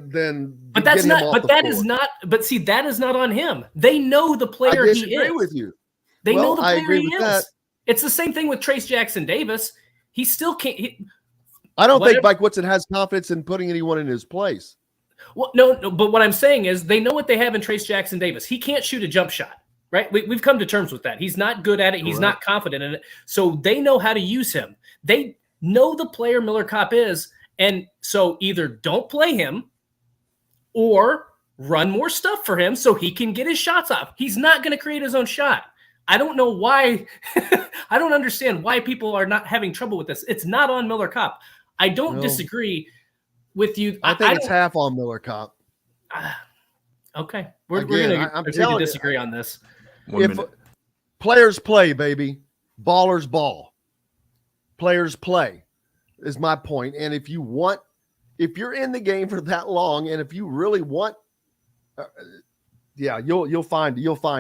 not on him. They know the player he is. I disagree with you. They know the player he is. That. It's the same thing with Trace Jackson Davis. He still can't. I don't think Mike Woodson has confidence in putting anyone in his place. Well, no, but what I'm saying is they know what they have in Trace Jackson Davis. He can't shoot a jump shot, right? We've come to terms with that. He's not good at it. He's not confident in it. So they know how to use him. They know the player Miller Kopp is, and so either don't play him or run more stuff for him so he can get his shots off. He's not going to create his own shot. I don't know why. I don't understand why people are not having trouble with this. It's not on Miller Kopp. I don't disagree with you. I think it's half on Miller Kopp. Okay. We're going to agree to disagree on this. If players play, baby, ballers ball. Players play is my point. And if you're in the game for that long, and if you really want, you'll find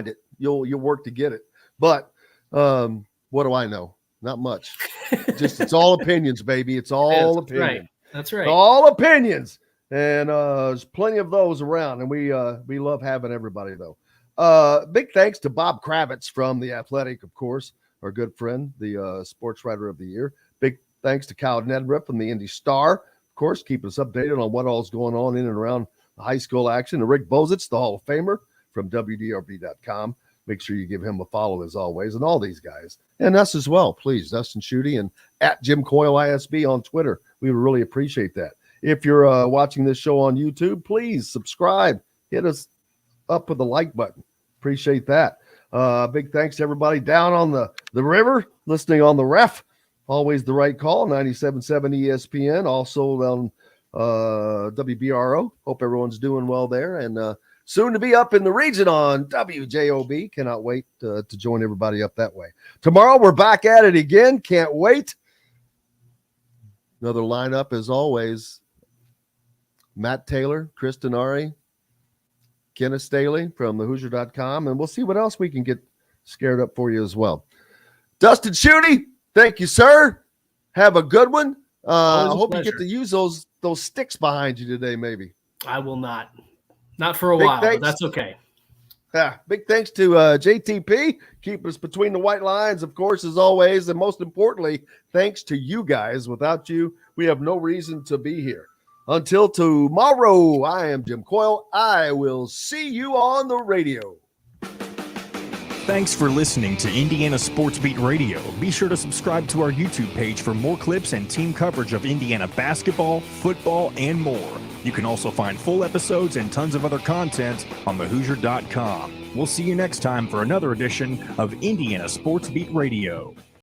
it. You'll work to get it. But what do I know? Not much. It's all opinions, baby. It's all opinions. Right. That's right. It's all opinions. And there's plenty of those around, and we love having everybody though. Big thanks to Bob Kravitz from The Athletic, of course, our good friend, the sports writer of the year. Big thanks to Kyle Neddenriep from the Indy Star, of course, keeping us updated on what all's going on in and around the high school action. And Rick Bozich, the Hall of Famer from WDRB.com. Make sure you give him a follow as always, and all these guys. And us as well, please. Dustin Schutte and at Jim Coyle ISB on Twitter. We would really appreciate that. If you're watching this show on YouTube, please subscribe. Hit us up with the like button. Appreciate that. Big thanks to everybody down on the river, listening on the ref. Always the right call, 97.7 ESPN. Also on WBRO. Hope everyone's doing well there. And soon to be up in the region on WJOB. Cannot wait to join everybody up that way. Tomorrow we're back at it again. Can't wait. Another lineup as always. Matt Taylor, Chris Denari, Kenneth Staley from thehoosier.com, and we'll see what else we can get scared up for you as well. Dustin Schutte, thank you, sir. Have a good one. I hope you get to use those sticks behind you today, maybe. I will not. Not for a while, but that's okay. Yeah, big thanks to JTP. Keep us between the white lines, of course, as always. And most importantly, thanks to you guys. Without you, we have no reason to be here. Until tomorrow, I am Jim Coyle. I will see you on the radio. Thanks for listening to Indiana Sports Beat Radio. Be sure to subscribe to our YouTube page for more clips and team coverage of Indiana basketball, football, and more. You can also find full episodes and tons of other content on thehoosier.com. We'll see you next time for another edition of Indiana Sports Beat Radio.